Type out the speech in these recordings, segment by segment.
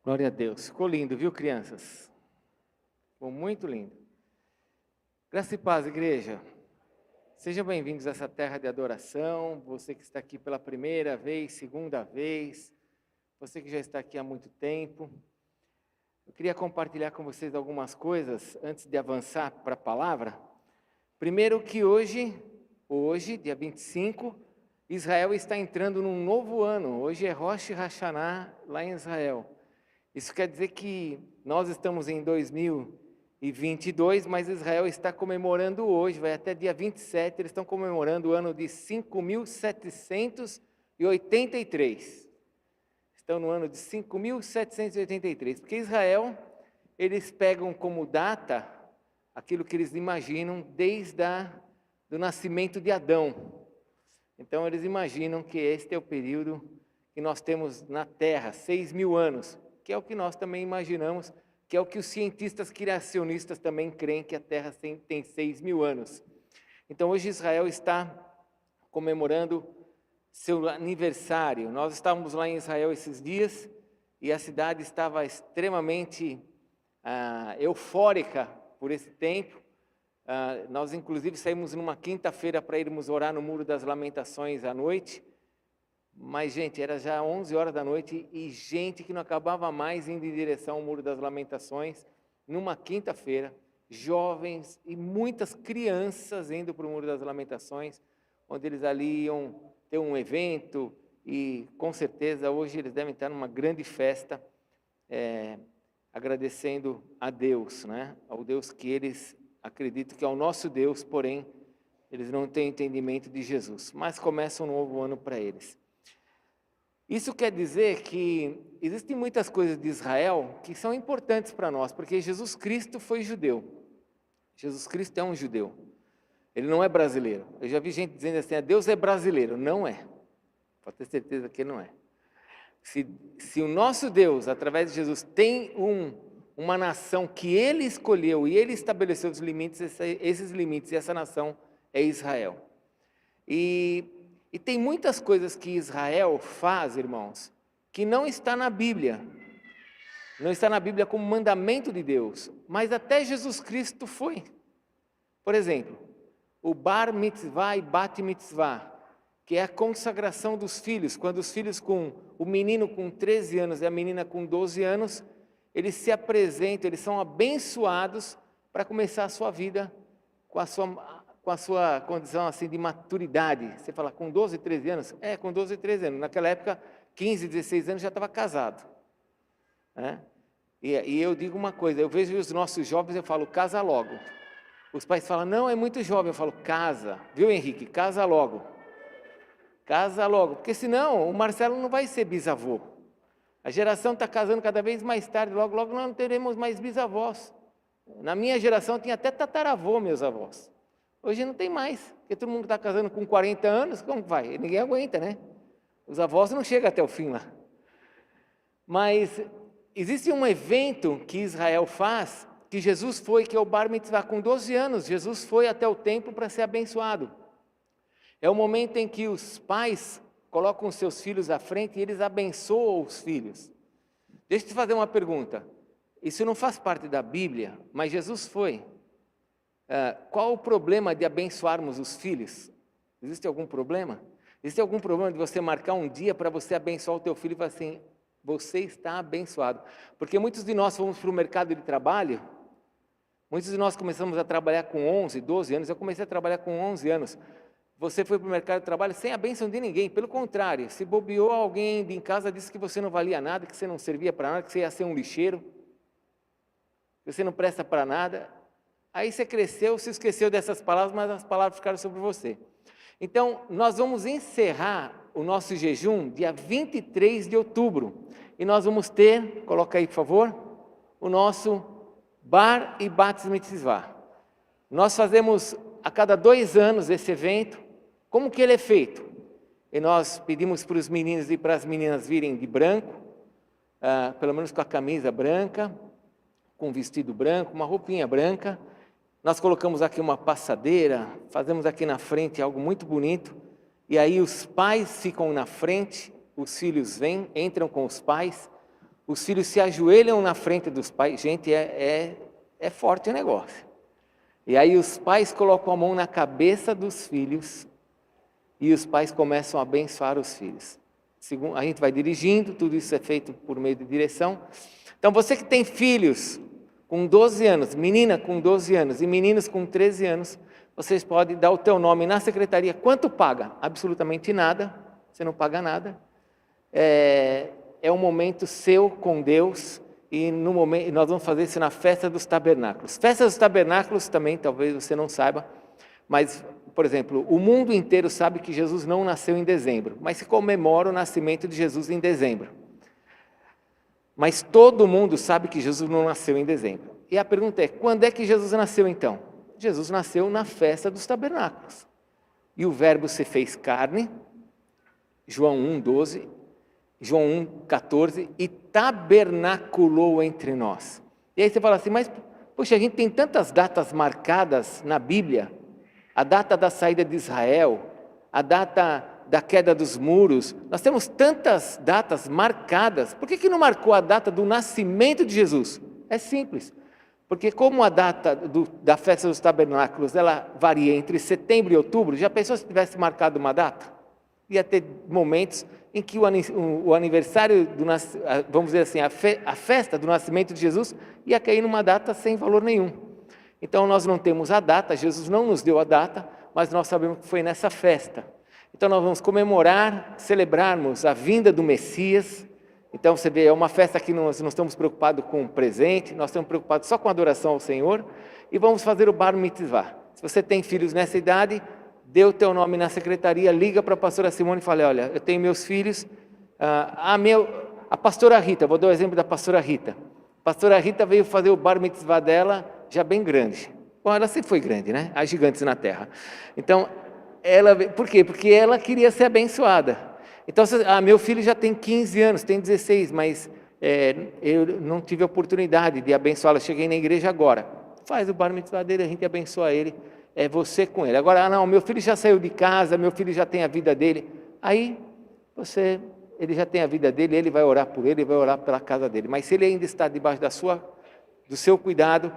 Glória a Deus. Ficou lindo, viu, crianças? Ficou muito lindo. Graça e paz, igreja. Sejam bem-vindos a essa terra de adoração. Você que está aqui pela primeira vez, segunda vez, você que já está aqui há muito tempo. Eu queria compartilhar com vocês algumas coisas antes de avançar para a palavra. Primeiro que hoje, dia 25, Israel está entrando num novo ano. Hoje é Rosh Hashanah lá em Israel. Isso quer dizer que nós estamos em 2022, mas Israel está comemorando hoje, vai até dia 27, eles estão comemorando o ano de 5.783. Estão no ano de 5.783, porque Israel, eles pegam como data aquilo que eles imaginam desde do nascimento de Adão. Então eles imaginam que este é o período que nós temos na Terra, 6.000 anos, que é o que nós também imaginamos, que é o que os cientistas criacionistas também creem, que a Terra tem 6.000 anos. Então hoje Israel está comemorando seu aniversário. Nós estávamos lá em Israel esses dias e a cidade estava extremamente eufórica por esse tempo. Nós inclusive saímos numa quinta-feira para irmos orar no Muro das Lamentações à noite. Mas, gente, era já 11 horas da noite e gente que não acabava mais indo em direção ao Muro das Lamentações, numa quinta-feira, jovens e muitas crianças indo para o Muro das Lamentações, onde eles ali iam ter um evento e, com certeza, hoje eles devem estar numa grande festa, agradecendo a Deus, né? Ao Deus que eles acreditam que é o nosso Deus, porém, eles não têm entendimento de Jesus, mas começa um novo ano para eles. Isso quer dizer que existem muitas coisas de Israel que são importantes para nós, porque Jesus Cristo foi judeu. Jesus Cristo é um judeu. Ele não é brasileiro. Eu já vi gente dizendo assim, Deus é brasileiro. Não é. Pode ter certeza que não é. Se o nosso Deus, através de Jesus, tem uma nação que Ele escolheu e Ele estabeleceu os limites, esses limites, e essa nação é Israel. E tem muitas coisas que Israel faz, irmãos, que não está na Bíblia. Não está na Bíblia como mandamento de Deus, mas até Jesus Cristo foi. Por exemplo, o Bar Mitzvah e Bat Mitzvah, que é a consagração dos filhos, quando os filhos o menino com 13 anos e a menina com 12 anos, eles se apresentam, eles são abençoados para começar a sua vida com a sua condição assim de maturidade. Você fala, com 12, 13 anos? Com 12, 13 anos. Naquela época, 15, 16 anos já estava casado. Né? E eu digo uma coisa, eu vejo os nossos jovens, eu falo, casa logo. Os pais falam, não, é muito jovem. Eu falo, casa. Viu, Henrique? Casa logo. Casa logo. Porque senão o Marcelo não vai ser bisavô. A geração está casando cada vez mais tarde. Logo, logo nós não teremos mais bisavós. Na minha geração tinha até tataravô, meus avós. Hoje não tem mais, porque todo mundo está casando com 40 anos, como vai? Ninguém aguenta, né? Os avós não chegam até o fim lá. Mas existe um evento que Israel faz, que Jesus foi, que é o Bar Mitzvah. Com 12 anos, Jesus foi até o templo para ser abençoado. É o momento em que os pais colocam os seus filhos à frente e eles abençoam os filhos. Deixa eu te fazer uma pergunta. Isso não faz parte da Bíblia, mas Jesus foi. Qual o problema de abençoarmos os filhos? Existe algum problema? Existe algum problema de você marcar um dia para você abençoar o teu filho e falar assim, você está abençoado? Porque muitos de nós fomos para o mercado de trabalho, muitos de nós começamos a trabalhar com 11, 12 anos, eu comecei a trabalhar com 11 anos. Você foi para o mercado de trabalho sem a bênção de ninguém, pelo contrário, se bobeou alguém em casa, disse que você não valia nada, que você não servia para nada, que você ia ser um lixeiro, que você não presta para nada. Aí você cresceu, se esqueceu dessas palavras, mas as palavras ficaram sobre você. Então, nós vamos encerrar o nosso jejum dia 23 de outubro. E nós vamos ter, coloca aí por favor, o nosso Bar e Bat Mitzvah. Nós fazemos a cada 2 anos esse evento. Como que ele é feito? E nós pedimos para os meninos e para as meninas virem de branco, pelo menos com a camisa branca, com um vestido branco, uma roupinha branca. Nós colocamos aqui uma passadeira, fazemos aqui na frente algo muito bonito, e aí os pais ficam na frente, os filhos vêm, entram com os pais, os filhos se ajoelham na frente dos pais. Gente, é forte o negócio. E aí os pais colocam a mão na cabeça dos filhos e os pais começam a abençoar os filhos. A gente vai dirigindo, tudo isso é feito por meio de direção. Então você que tem filhos com 12 anos, menina com 12 anos e meninos com 13 anos, vocês podem dar o teu nome na secretaria. Quanto paga? Absolutamente nada, você não paga nada. É um momento seu com Deus e nós vamos fazer isso na Festa dos Tabernáculos. Festa dos Tabernáculos também, talvez você não saiba, mas, por exemplo, o mundo inteiro sabe que Jesus não nasceu em dezembro, mas se comemora o nascimento de Jesus em dezembro. Mas todo mundo sabe que Jesus não nasceu em dezembro. E a pergunta é, quando é que Jesus nasceu então? Jesus nasceu na Festa dos Tabernáculos. E o verbo se fez carne, João 1,12, João 1,14, e tabernaculou entre nós. E aí você fala assim, mas, poxa, a gente tem tantas datas marcadas na Bíblia, a data da saída de Israel, a data da queda dos muros, nós temos tantas datas marcadas, por que não marcou a data do nascimento de Jesus? É simples, porque como a data da Festa dos Tabernáculos, ela varia entre setembro e outubro, já pensou se tivesse marcado uma data? Ia ter momentos em que o aniversário, vamos dizer assim, a festa do nascimento de Jesus ia cair numa data sem valor nenhum. Então nós não temos a data, Jesus não nos deu a data, mas nós sabemos que foi nessa festa. Então nós vamos comemorar, celebrarmos a vinda do Messias. Então você vê, é uma festa que nós não estamos preocupados com o presente, nós estamos preocupados só com a adoração ao Senhor, e vamos fazer o Bar Mitzvah. Se você tem filhos nessa idade, dê o teu nome na secretaria, liga para a pastora Simone e fale, olha, eu tenho meus filhos, a pastora Rita, vou dar o exemplo da pastora Rita. A pastora Rita veio fazer o Bar Mitzvah dela, já bem grande. Bom, ela sempre foi grande, né? Há gigantes na terra. Então, por quê? Porque ela queria ser abençoada. Então, meu filho já tem 15 anos, tem 16, mas eu não tive a oportunidade de abençoá-la, cheguei na igreja agora. Faz o Bar Mitzvah dele, a gente abençoa ele. É você com ele. Agora, não, meu filho já saiu de casa, meu filho já tem a vida dele. Aí, ele já tem a vida dele, ele vai orar por ele, vai orar pela casa dele. Mas se ele ainda está debaixo do seu cuidado,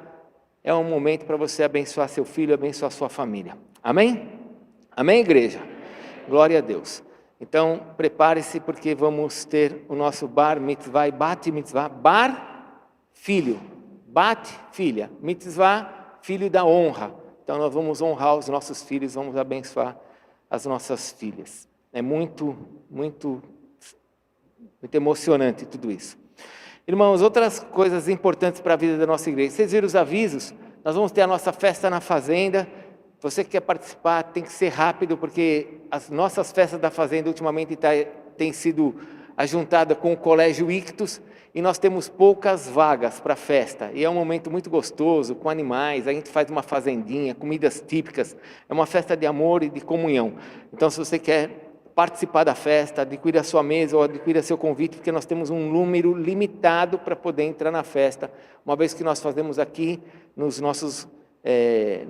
é um momento para você abençoar seu filho, abençoar sua família. Amém? Amém, igreja? Glória a Deus. Então, prepare-se porque vamos ter o nosso Bar Mitzvah e Bat Mitzvah. Bar, filho. Bat, filha. Mitzvah, filho da honra. Então nós vamos honrar os nossos filhos, vamos abençoar as nossas filhas. É muito emocionante tudo isso. Irmãos, outras coisas importantes para a vida da nossa igreja. Vocês viram os avisos? Nós vamos ter a nossa festa na fazenda. Você que quer participar tem que ser rápido, porque as nossas festas da fazenda ultimamente têm sido ajuntadas com o Colégio Ictus, e nós temos poucas vagas para a festa, e é um momento muito gostoso, com animais, a gente faz uma fazendinha, comidas típicas, é uma festa de amor e de comunhão. Então, se você quer participar da festa, adquira a sua mesa ou adquira seu convite, porque nós temos um número limitado para poder entrar na festa, uma vez que nós fazemos aqui no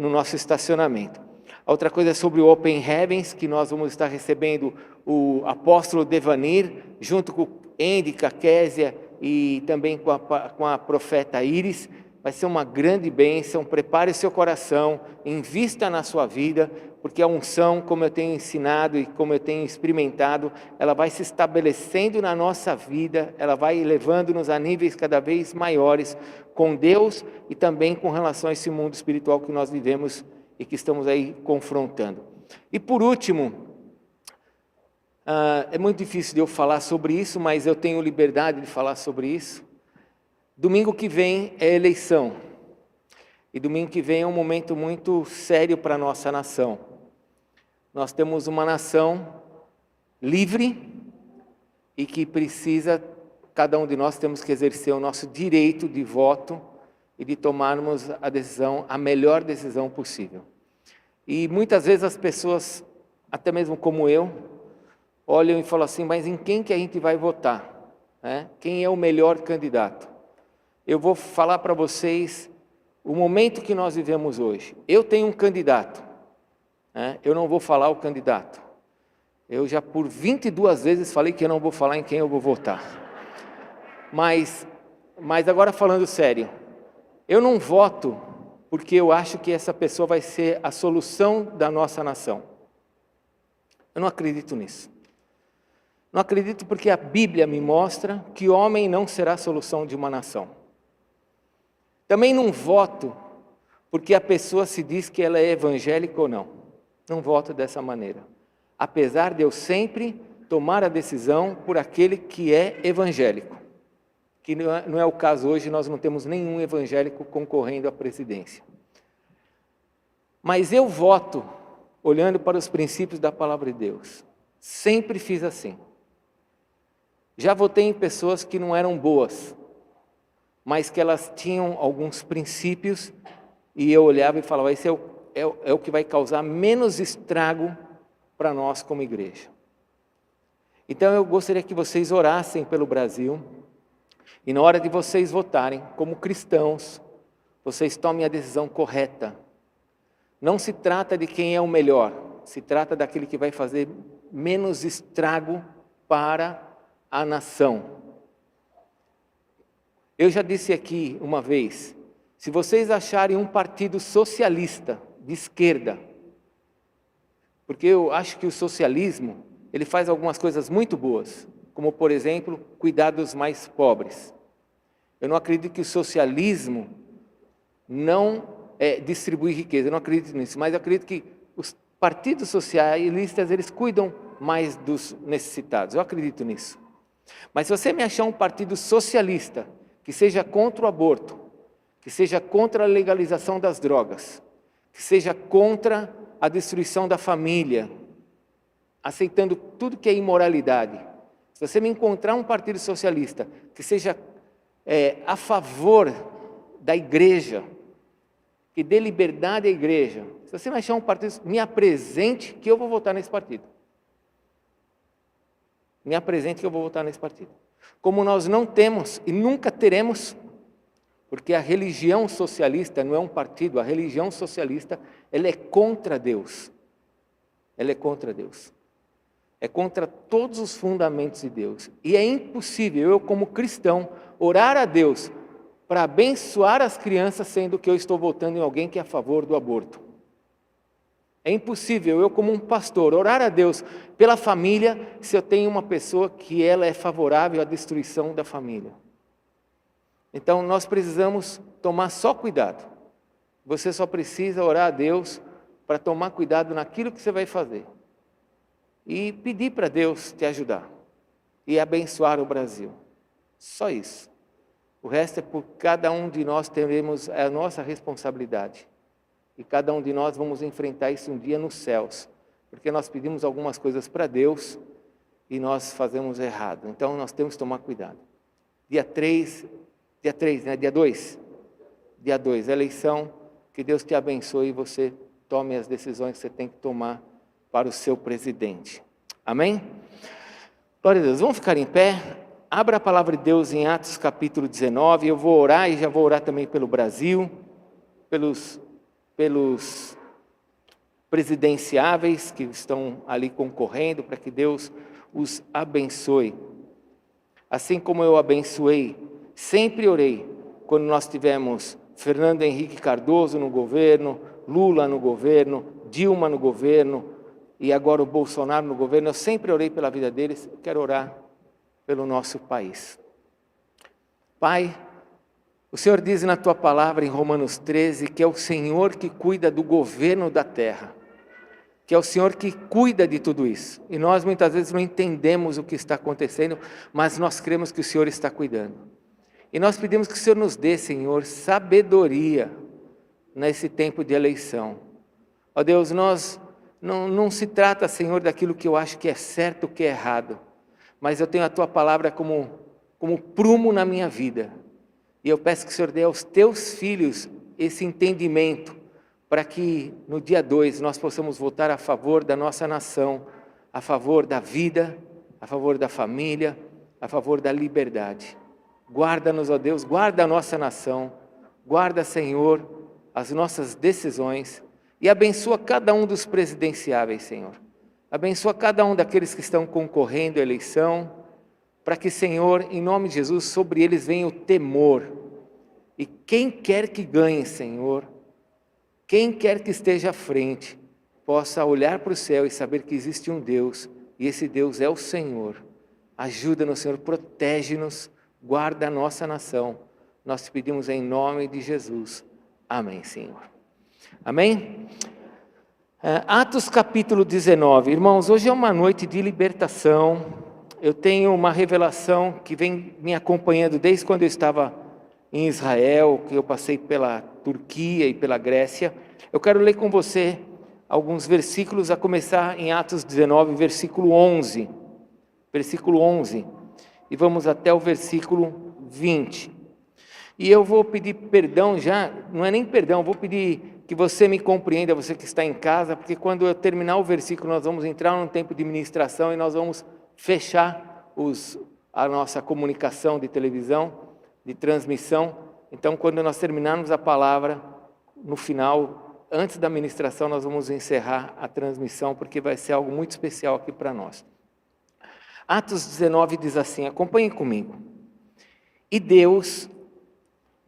nosso estacionamento. A outra coisa é sobre o Open Heavens, que nós vamos estar recebendo o apóstolo Devanir, junto com Êndica, Késia, e também com a profeta Iris. Vai ser uma grande bênção. Prepare o seu coração, invista na sua vida, porque a unção, como eu tenho ensinado e como eu tenho experimentado, ela vai se estabelecendo na nossa vida, ela vai levando-nos a níveis cada vez maiores com Deus e também com relação a esse mundo espiritual que nós vivemos e que estamos aí confrontando. E por último, é muito difícil de eu falar sobre isso, mas eu tenho liberdade de falar sobre isso. Domingo que vem é eleição, e domingo que vem é um momento muito sério para a nossa nação. Nós temos uma nação livre e que precisa, cada um de nós temos que exercer o nosso direito de voto e de tomarmos a melhor decisão possível. E muitas vezes as pessoas, até mesmo como eu, olham e falam assim, mas em quem que a gente vai votar? Quem é o melhor candidato? Eu vou falar para vocês o momento que nós vivemos hoje. Eu tenho um candidato, eu não vou falar o candidato. Eu já por 22 vezes falei que eu não vou falar em quem eu vou votar. Mas agora falando sério, eu não voto porque eu acho que essa pessoa vai ser a solução da nossa nação. Eu não acredito nisso. Não acredito porque a Bíblia me mostra que homem não será a solução de uma nação. Também não voto porque a pessoa se diz que ela é evangélica ou não. Não voto dessa maneira. Apesar de eu sempre tomar a decisão por aquele que é evangélico. Que não é o caso hoje, nós não temos nenhum evangélico concorrendo à presidência. Mas eu voto olhando para os princípios da palavra de Deus. Sempre fiz assim. Já votei em pessoas que não eram boas, mas que elas tinham alguns princípios e eu olhava e falava, esse é o que vai causar menos estrago para nós como igreja. Então eu gostaria que vocês orassem pelo Brasil e na hora de vocês votarem como cristãos, vocês tomem a decisão correta. Não se trata de quem é o melhor, se trata daquele que vai fazer menos estrago para a nação. Eu já disse aqui uma vez, se vocês acharem um partido socialista de esquerda, porque eu acho que o socialismo, ele faz algumas coisas muito boas, como por exemplo, cuidar dos mais pobres. Eu não acredito que o socialismo não distribui riqueza, eu não acredito nisso, mas eu acredito que os partidos socialistas, eles cuidam mais dos necessitados, eu acredito nisso. Mas se você me achar um partido socialista, que seja contra o aborto, que seja contra a legalização das drogas, que seja contra a destruição da família, aceitando tudo que é imoralidade, se você me encontrar um partido socialista, que seja a favor da igreja, que dê liberdade à igreja, se você me achar um partido, me apresente que eu vou votar nesse partido. Me apresente que eu vou votar nesse partido. Como nós não temos e nunca teremos, porque a religião socialista não é um partido, a religião socialista, ela é contra Deus. Ela é contra Deus. É contra todos os fundamentos de Deus. E é impossível eu, como cristão, orar a Deus para abençoar as crianças, sendo que eu estou votando em alguém que é a favor do aborto. É impossível eu, como um pastor, orar a Deus pela família, se eu tenho uma pessoa que ela é favorável à destruição da família. Então, nós precisamos tomar só cuidado. Você só precisa orar a Deus para tomar cuidado naquilo que você vai fazer. E pedir para Deus te ajudar. E abençoar o Brasil. Só isso. O resto é por cada um de nós teremos a nossa responsabilidade. E cada um de nós vamos enfrentar isso um dia nos céus. Porque nós pedimos algumas coisas para Deus e nós fazemos errado. Então nós temos que tomar cuidado. Dia 2, eleição, que Deus te abençoe e você tome as decisões que você tem que tomar para o seu presidente. Amém? Glória a Deus. Vamos ficar em pé? Abra a palavra de Deus em Atos capítulo 19. Eu vou orar e já vou orar também pelo Brasil, pelos presidenciáveis que estão ali concorrendo, para que Deus os abençoe. Assim como eu abençoei, sempre orei, quando nós tivemos Fernando Henrique Cardoso no governo, Lula no governo, Dilma no governo, e agora o Bolsonaro no governo, eu sempre orei pela vida deles, eu quero orar pelo nosso país. Pai, o Senhor diz na Tua palavra em Romanos 13, que é o Senhor que cuida do governo da terra, que é o Senhor que cuida de tudo isso. E nós muitas vezes não entendemos o que está acontecendo, mas nós cremos que o Senhor está cuidando. E nós pedimos que o Senhor nos dê, Senhor, sabedoria nesse tempo de eleição. Ó Deus, não se trata, Senhor, daquilo que eu acho que é certo ou que é errado, mas eu tenho a Tua palavra como prumo na minha vida. E eu peço que o Senhor dê aos Teus filhos esse entendimento, para que no dia 2 nós possamos votar a favor da nossa nação, a favor da vida, a favor da família, a favor da liberdade. Guarda-nos, ó Deus, guarda a nossa nação, guarda, Senhor, as nossas decisões e abençoa cada um dos presidenciáveis, Senhor. Abençoa cada um daqueles que estão concorrendo à eleição, para que, Senhor, em nome de Jesus, sobre eles venha o temor. E quem quer que ganhe, Senhor, quem quer que esteja à frente, possa olhar para o céu e saber que existe um Deus, e esse Deus é o Senhor. Ajuda-nos, Senhor, protege-nos, guarda a nossa nação. Nós te pedimos em nome de Jesus. Amém, Senhor. Amém? Atos capítulo 19. Irmãos, hoje é uma noite de libertação. Eu tenho uma revelação que vem me acompanhando desde quando eu estava em Israel, que eu passei pela Turquia e pela Grécia. Eu quero ler com você alguns versículos, a começar em Atos 19, versículo 11. Versículo 11. E vamos até o versículo 20. E eu vou pedir perdão já, não é nem perdão, vou pedir que você me compreenda, você que está em casa, porque quando eu terminar o versículo, nós vamos entrar num tempo de ministração e nós vamos fechar a nossa comunicação de televisão, de transmissão. Então, quando nós terminarmos a palavra, no final, antes da ministração, nós vamos encerrar a transmissão, porque vai ser algo muito especial aqui para nós. Atos 19 diz assim, acompanhem comigo. E Deus...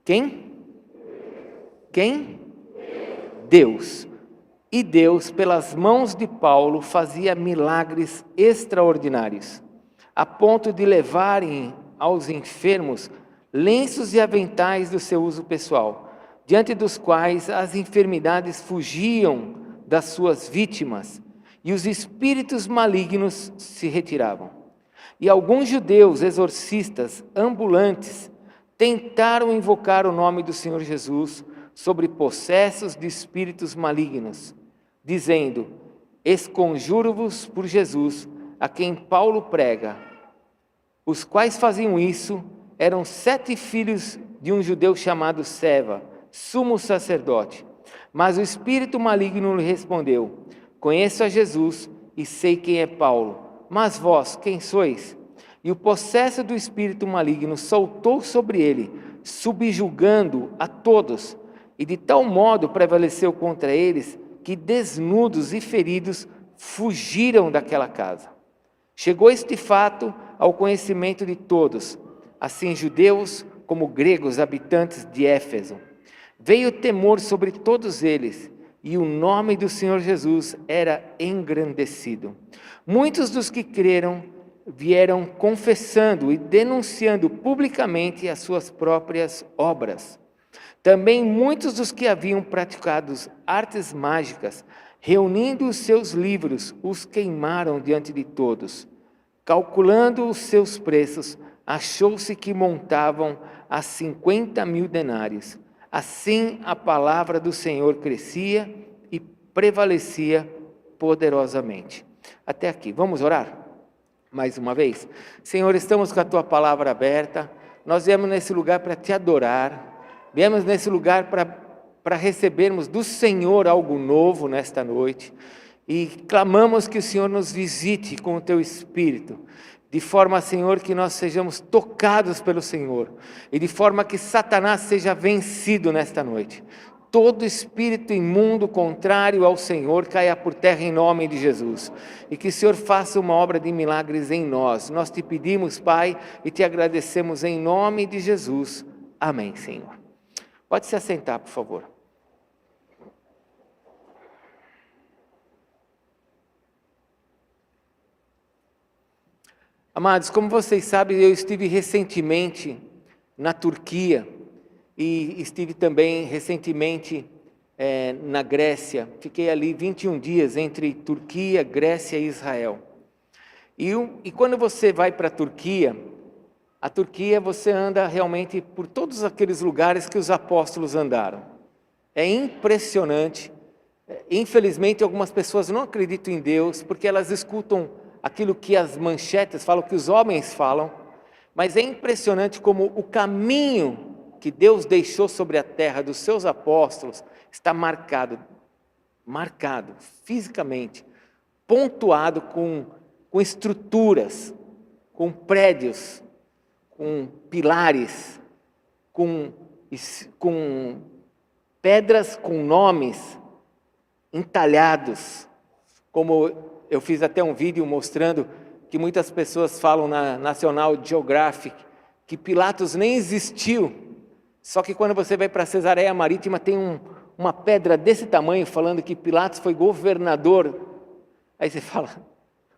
Quem? Deus. E Deus, pelas mãos de Paulo, fazia milagres extraordinários, a ponto de levarem aos enfermos lenços e aventais do seu uso pessoal, diante dos quais as enfermidades fugiam das suas vítimas e os espíritos malignos se retiravam. E alguns judeus exorcistas ambulantes tentaram invocar o nome do Senhor Jesus sobre possessos de espíritos malignos, dizendo, esconjuro-vos por Jesus, a quem Paulo prega. Os quais faziam isso eram 7 filhos de um judeu chamado Seva, sumo sacerdote. Mas o espírito maligno lhe respondeu, conheço a Jesus e sei quem é Paulo, mas vós, quem sois? E o possesso do espírito maligno saltou sobre ele, subjugando a todos, e de tal modo prevaleceu contra eles, que desnudos e feridos fugiram daquela casa. Chegou este fato ao conhecimento de todos, assim judeus como gregos, habitantes de Éfeso. Veio temor sobre todos eles, e o nome do Senhor Jesus era engrandecido. Muitos dos que creram vieram confessando e denunciando publicamente as suas próprias obras. Também muitos dos que haviam praticado artes mágicas, reunindo os seus livros, os queimaram diante de todos. Calculando os seus preços, achou-se que montavam a 50.000 denários. Assim a palavra do Senhor crescia e prevalecia poderosamente. Até aqui, vamos orar? Mais uma vez, Senhor, estamos com a Tua palavra aberta, nós viemos nesse lugar para Te adorar, viemos nesse lugar para recebermos do Senhor algo novo nesta noite, e clamamos que o Senhor nos visite com o Teu Espírito, de forma, Senhor, que nós sejamos tocados pelo Senhor, e de forma que Satanás seja vencido nesta noite. Todo espírito imundo contrário ao Senhor caia por terra em nome de Jesus. E que o Senhor faça uma obra de milagres em nós. Nós te pedimos, Pai, e te agradecemos em nome de Jesus. Amém, Senhor. Pode se assentar, por favor. Amados, como vocês sabem, eu estive recentemente na Turquia e estive também recentemente na Grécia. Fiquei ali 21 dias entre Turquia, Grécia e Israel. E quando você vai para a Turquia você anda realmente por todos aqueles lugares que os apóstolos andaram. É impressionante. Infelizmente, algumas pessoas não acreditam em Deus porque elas escutam aquilo que as manchetes falam, que os homens falam, mas é impressionante como o caminho que Deus deixou sobre a terra dos seus apóstolos está marcado fisicamente, pontuado com estruturas, com prédios, com pilares, com pedras com nomes entalhados, como eu fiz até um vídeo mostrando que muitas pessoas falam na National Geographic, que Pilatos nem existiu, só que quando você vai para Cesareia Marítima tem uma pedra desse tamanho falando que Pilatos foi governador. Aí você fala,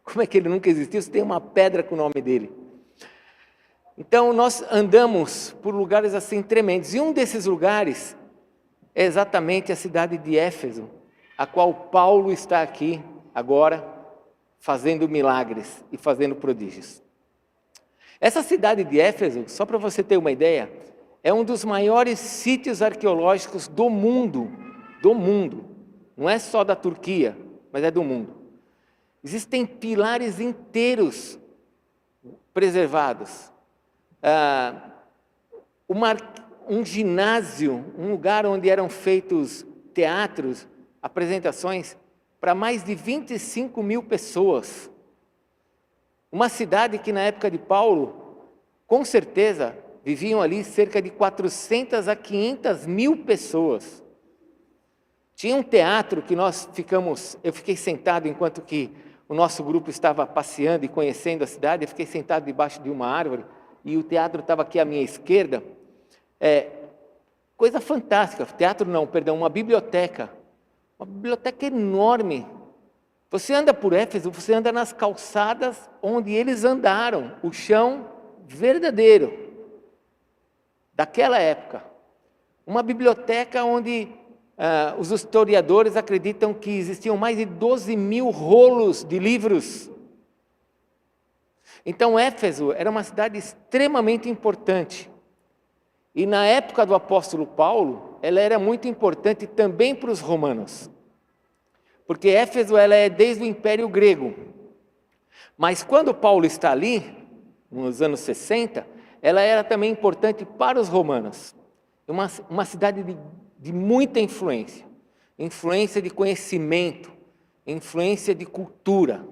como é que ele nunca existiu se tem uma pedra com o nome dele? Então nós andamos por lugares assim tremendos, e um desses lugares é exatamente a cidade de Éfeso, a qual Paulo está aqui agora, fazendo milagres e fazendo prodígios. Essa cidade de Éfeso, só para você ter uma ideia, é um dos maiores sítios arqueológicos do mundo, não é só da Turquia, mas é do mundo. Existem pilares inteiros preservados, um ginásio, um lugar onde eram feitos teatros, apresentações, para mais de 25 mil pessoas. Uma cidade que na época de Paulo, com certeza, viviam ali cerca de 400 a 500 mil pessoas. Tinha um teatro que eu fiquei sentado enquanto que o nosso grupo estava passeando e conhecendo a cidade, eu fiquei sentado debaixo de uma árvore, e o teatro estava aqui à minha esquerda. Coisa fantástica, uma biblioteca enorme. Você anda por Éfeso, você anda nas calçadas onde eles andaram, o chão verdadeiro, daquela época. Uma biblioteca onde os historiadores acreditam que existiam mais de 12 mil rolos de livros. Então Éfeso era uma cidade extremamente importante. E na época do apóstolo Paulo, ela era muito importante também para os romanos. Porque Éfeso ela é desde o Império Grego. Mas quando Paulo está ali, nos anos 60, ela era também importante para os romanos. Uma cidade de muita influência. Influência de conhecimento, influência de cultura.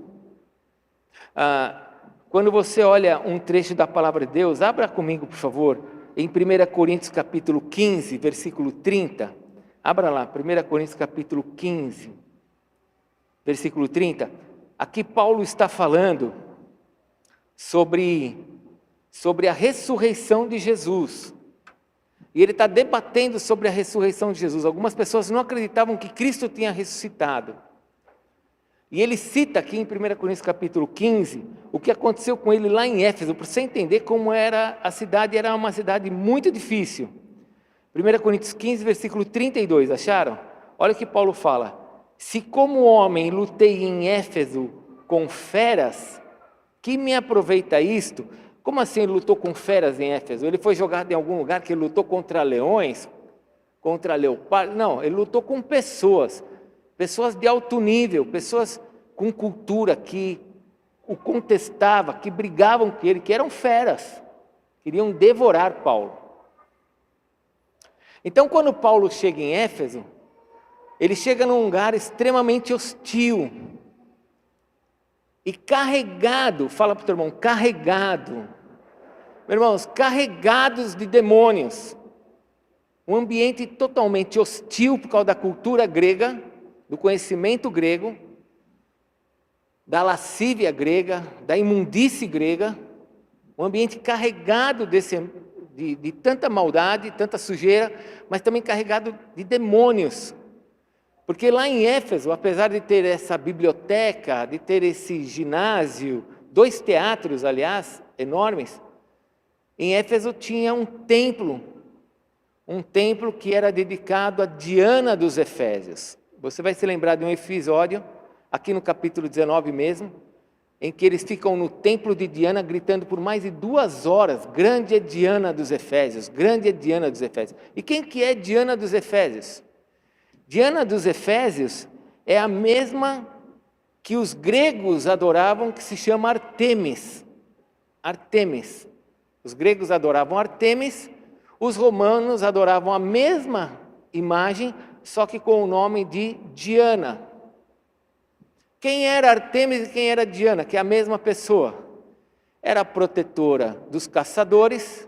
Quando você olha um trecho da palavra de Deus, abra comigo, por favor, em 1 Coríntios capítulo 15, versículo 30. Abra lá, 1 Coríntios capítulo 15, versículo 30. Aqui Paulo está falando sobre a ressurreição de Jesus. E ele está debatendo sobre a ressurreição de Jesus. Algumas pessoas não acreditavam que Cristo tinha ressuscitado. E ele cita aqui em 1 Coríntios capítulo 15, o que aconteceu com ele lá em Éfeso, para você entender como era a cidade, era uma cidade muito difícil. 1 Coríntios 15, versículo 32, acharam? Olha o que Paulo fala. Se como homem lutei em Éfeso com feras, que me aproveita isto? Como assim ele lutou com feras em Éfeso? Ele foi jogado em algum lugar que ele lutou contra leões, contra leopardos? Não, ele lutou com pessoas de alto nível, pessoas com cultura que o contestavam, que brigavam com ele, que eram feras, queriam devorar Paulo. Então, quando Paulo chega em Éfeso, ele chega num lugar extremamente hostil e carregado, fala para o teu irmão, carregado, meus irmãos, carregados de demônios, um ambiente totalmente hostil por causa da cultura grega, do conhecimento grego, da lascívia grega, da imundície grega, um ambiente carregado de tanta maldade, tanta sujeira, mas também carregado de demônios. Porque lá em Éfeso, apesar de ter essa biblioteca, de ter esse ginásio, 2 teatros, aliás, enormes, em Éfeso tinha um templo que era dedicado a Diana dos Efésios. Você vai se lembrar de um episódio, aqui no capítulo 19 mesmo, em que eles ficam no templo de Diana gritando por mais de 2 horas, grande é Diana dos Efésios, grande é Diana dos Efésios. E quem que é Diana dos Efésios? Diana dos Efésios é a mesma que os gregos adoravam, que se chama Artemis. Artemis. Os gregos adoravam Artemis, os romanos adoravam a mesma imagem, só que com o nome de Diana. Quem era Artemis e quem era Diana, que é a mesma pessoa? Era a protetora dos caçadores,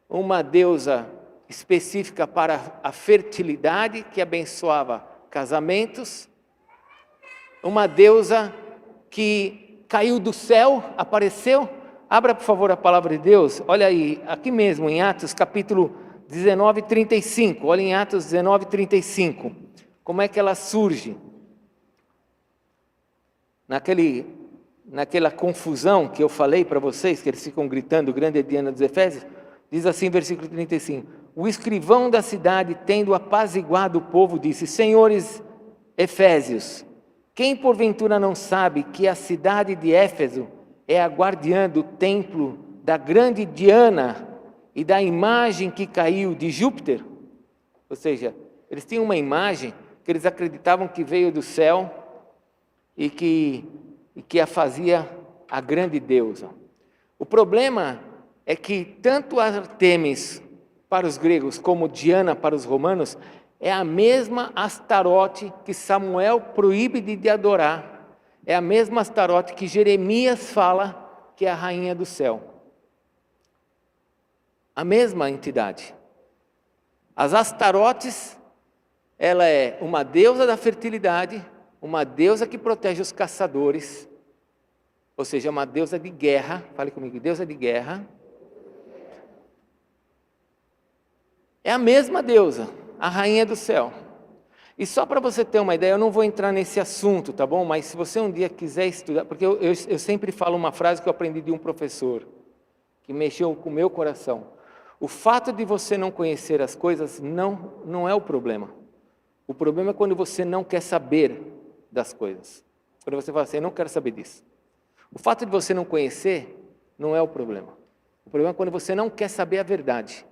uma deusa específica para a fertilidade, que abençoava casamentos, uma deusa que caiu do céu, apareceu. Abra, por favor, a palavra de Deus. Olha aí, aqui mesmo, em Atos, capítulo 19, 35. Olha em Atos 19, 35. Como é que ela surge? Naquela confusão que eu falei para vocês, que eles ficam gritando, grande é Diana dos Efésios, diz assim, versículo 35. O escrivão da cidade, tendo apaziguado o povo, disse: Senhores Efésios, quem porventura não sabe que a cidade de Éfeso é a guardiã do templo da grande Diana e da imagem que caiu de Júpiter? Ou seja, eles tinham uma imagem que eles acreditavam que veio do céu e que a fazia a grande deusa. O problema é que tanto Artemis para os gregos como Diana para os romanos é a mesma Astarote que Samuel proíbe de adorar, é a mesma Astarote que Jeremias fala que é a rainha do céu. A mesma entidade. As Astarotes, ela é uma deusa da fertilidade, uma deusa que protege os caçadores, ou seja, uma deusa de guerra. Fale comigo, deusa de guerra. É a mesma deusa, a rainha do céu. E só para você ter uma ideia, eu não vou entrar nesse assunto, tá bom? Mas se você um dia quiser estudar, porque eu sempre falo uma frase que eu aprendi de um professor, que mexeu com o meu coração. O fato de você não conhecer as coisas não é o problema. O problema é quando você não quer saber das coisas. Quando você fala assim, eu não quero saber disso. O fato de você não conhecer não é o problema. O problema é quando você não quer saber a verdade.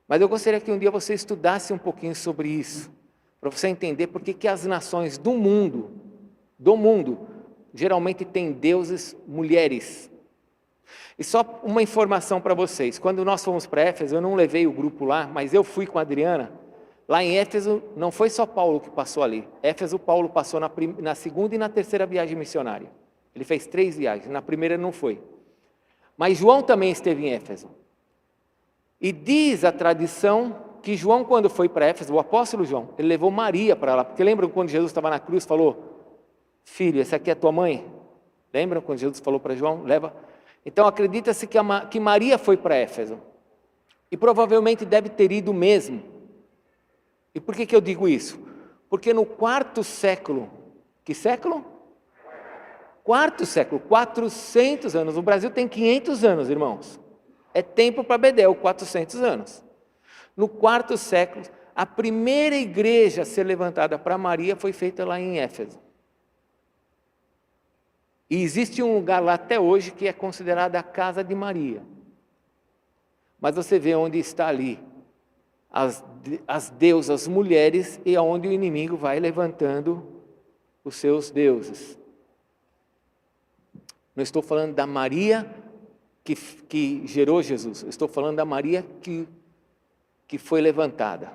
Mas eu gostaria que um dia você estudasse um pouquinho sobre isso, para você entender por que as nações do mundo, geralmente têm deuses mulheres. E só uma informação para vocês, quando nós fomos para Éfeso, eu não levei o grupo lá, mas eu fui com a Adriana. Lá em Éfeso, não foi só Paulo que passou ali. Éfeso, Paulo passou na segunda e na terceira viagem missionária. Ele fez 3 viagens, na primeira não foi. Mas João também esteve em Éfeso. E diz a tradição que João, quando foi para Éfeso, o apóstolo João, ele levou Maria para lá. Porque lembram quando Jesus estava na cruz, falou: Filho, essa aqui é tua mãe? Lembram quando Jesus falou para João? Leva. Então acredita-se que Maria foi para Éfeso. E provavelmente deve ter ido mesmo. E por que eu digo isso? Porque no 4º século, que século? 4º século, 400 anos. O Brasil tem 500 anos, irmãos. É tempo para Bedel, 400 anos. No 4º século, a primeira igreja a ser levantada para Maria foi feita lá em Éfeso. E existe um lugar lá até hoje que é considerado a casa de Maria. Mas você vê onde está ali as deusas mulheres e aonde o inimigo vai levantando os seus deuses. Não estou falando da Maria que gerou Jesus, eu estou falando da Maria que foi levantada,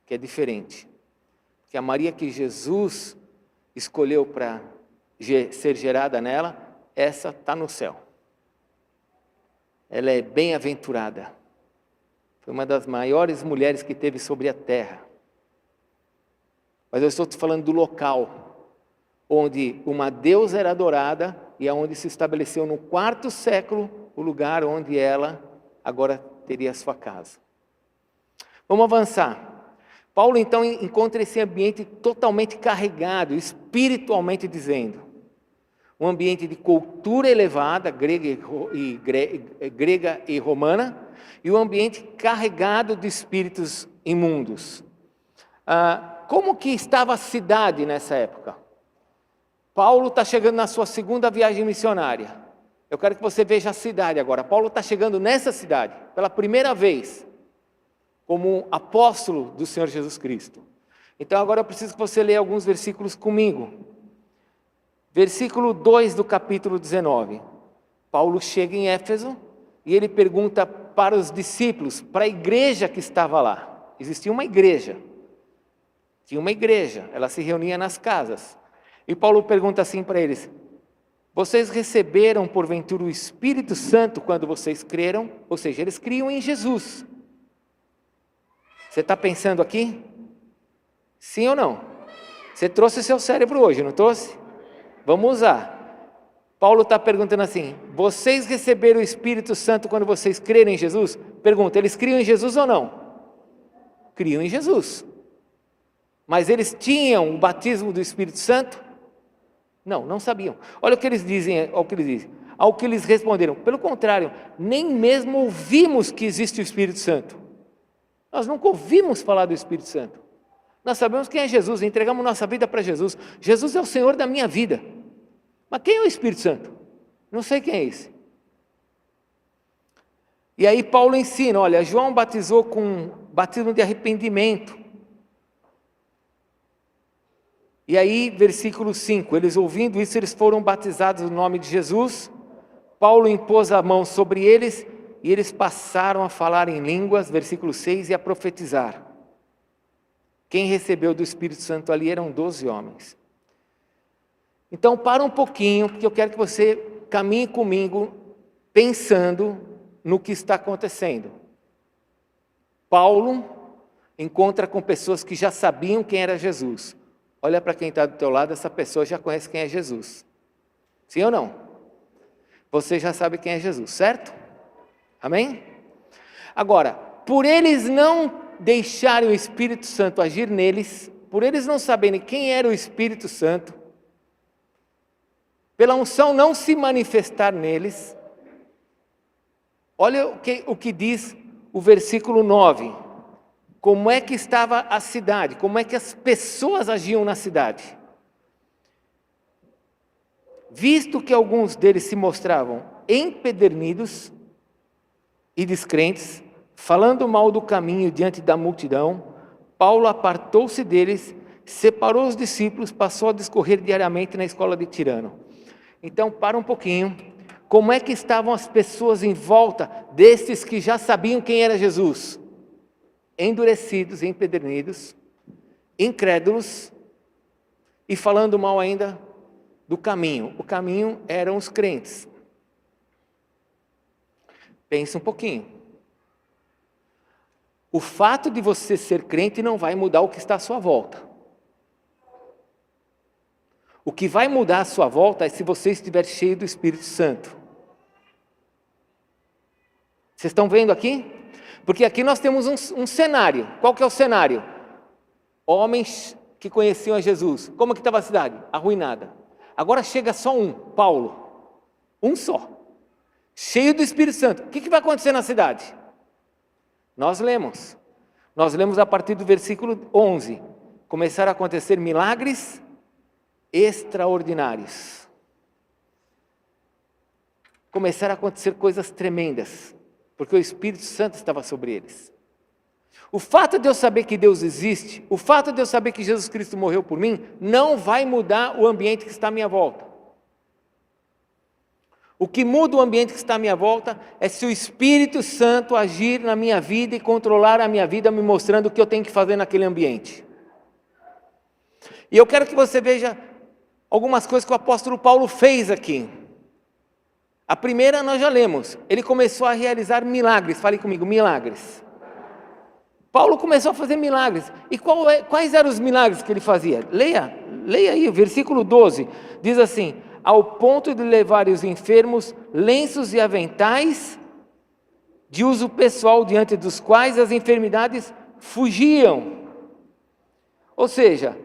que é diferente. Que a Maria que Jesus escolheu para ser gerada nela, essa está no céu. Ela é bem-aventurada. Foi uma das maiores mulheres que teve sobre a terra. Mas eu estou te falando do local onde uma deusa era adorada e aonde se estabeleceu no 4º século o lugar onde ela agora teria a sua casa. Vamos avançar. Paulo então encontra esse ambiente totalmente carregado, espiritualmente dizendo. Um ambiente de cultura elevada, grega e romana, e um ambiente carregado de espíritos imundos. Como que estava a cidade nessa época? Paulo está chegando na sua 2ª viagem missionária. Eu quero que você veja a cidade agora. Paulo está chegando nessa cidade, pela primeira vez, como um apóstolo do Senhor Jesus Cristo. Então agora eu preciso que você leia alguns versículos comigo. Versículo 2 do capítulo 19. Paulo chega em Éfeso e ele pergunta para os discípulos, para a igreja que estava lá. Existia uma igreja. Tinha uma igreja, ela se reunia nas casas. E Paulo pergunta assim para eles: vocês receberam porventura o Espírito Santo quando vocês creram? Ou seja, eles criam em Jesus. Você está pensando aqui? Sim ou não? Você trouxe seu cérebro hoje, não trouxe? Vamos usar. Paulo está perguntando assim: vocês receberam o Espírito Santo quando vocês crerem em Jesus? Pergunta, eles criam em Jesus ou não? Criam em Jesus. Mas eles tinham o batismo do Espírito Santo? Não, não sabiam. Olha o que eles dizem, ao que eles responderam: pelo contrário, nem mesmo ouvimos que existe o Espírito Santo. Nós nunca ouvimos falar do Espírito Santo. Nós sabemos quem é Jesus, entregamos nossa vida para Jesus. Jesus é o Senhor da minha vida. Mas quem é o Espírito Santo? Não sei quem é esse. E aí Paulo ensina, olha, João batizou com batismo de arrependimento. E aí, versículo 5, eles ouvindo isso, eles foram batizados no nome de Jesus. Paulo impôs a mão sobre eles e eles passaram a falar em línguas, versículo 6, e a profetizar. Quem recebeu do Espírito Santo ali eram 12 homens. Então, para um pouquinho, porque eu quero que você caminhe comigo, pensando no que está acontecendo. Paulo encontra com pessoas que já sabiam quem era Jesus. Olha para quem está do teu lado, essa pessoa já conhece quem é Jesus. Sim ou não? Você já sabe quem é Jesus, certo? Amém? Agora, por eles não deixarem o Espírito Santo agir neles, por eles não saberem quem era o Espírito Santo, pela unção não se manifestar neles, olha o que diz o versículo 9. Como é que estava a cidade? Como é que as pessoas agiam na cidade? Visto que alguns deles se mostravam empedernidos e descrentes, falando mal do caminho diante da multidão, Paulo apartou-se deles, separou os discípulos, passou a discorrer diariamente na escola de Tirano. Então, para um pouquinho, como é que estavam as pessoas em volta destes que já sabiam quem era Jesus? Endurecidos, empedernidos, incrédulos e falando mal ainda do caminho. O caminho eram os crentes. Pense um pouquinho. O fato de você ser crente não vai mudar o que está à sua volta. O que vai mudar à sua volta é se você estiver cheio do Espírito Santo. Vocês estão vendo aqui? Porque aqui nós temos um cenário. Qual que é o cenário? Homens que conheciam a Jesus. Como que estava a cidade? Arruinada. Agora chega só um, Paulo. Um só. Cheio do Espírito Santo. O que vai acontecer na cidade? Nós lemos a partir do versículo 11. Começaram a acontecer milagres extraordinários. Começaram a acontecer coisas tremendas, porque o Espírito Santo estava sobre eles. O fato de eu saber que Deus existe, o fato de eu saber que Jesus Cristo morreu por mim, não vai mudar o ambiente que está à minha volta. O que muda o ambiente que está à minha volta é se o Espírito Santo agir na minha vida e controlar a minha vida, me mostrando o que eu tenho que fazer naquele ambiente. E eu quero que você veja algumas coisas que o apóstolo Paulo fez aqui. A primeira nós já lemos, ele começou a realizar milagres. Fale comigo, milagres. Paulo começou a fazer milagres. E quais eram os milagres que ele fazia? Leia aí, o versículo 12, diz assim: ao ponto de levar os enfermos lenços e aventais de uso pessoal, diante dos quais as enfermidades fugiam. Ou seja,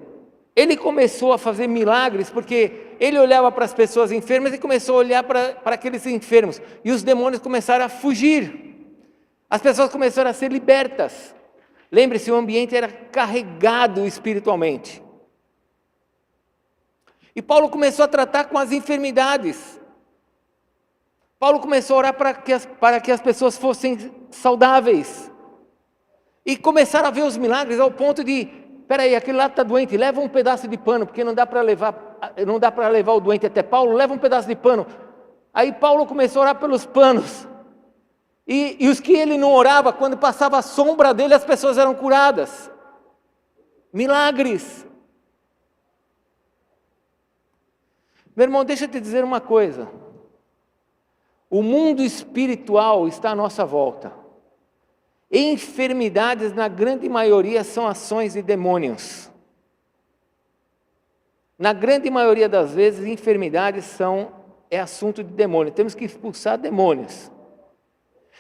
ele começou a fazer milagres porque ele olhava para as pessoas enfermas e começou a olhar para aqueles enfermos. E os demônios começaram a fugir. As pessoas começaram a ser libertas. Lembre-se, o ambiente era carregado espiritualmente. E Paulo começou a tratar com as enfermidades. Paulo começou a orar para que as pessoas fossem saudáveis. E começaram a ver os milagres ao ponto de: peraí, aquele lá está doente, leva um pedaço de pano, porque não dá para levar o doente até Paulo, leva um pedaço de pano. Aí Paulo começou a orar pelos panos. E os que ele não orava, quando passava a sombra dele, as pessoas eram curadas. Milagres. Meu irmão, deixa eu te dizer uma coisa. O mundo espiritual está à nossa volta. Enfermidades, na grande maioria, são ações de demônios. Na grande maioria das vezes, enfermidades são é assunto de demônio, temos que expulsar demônios.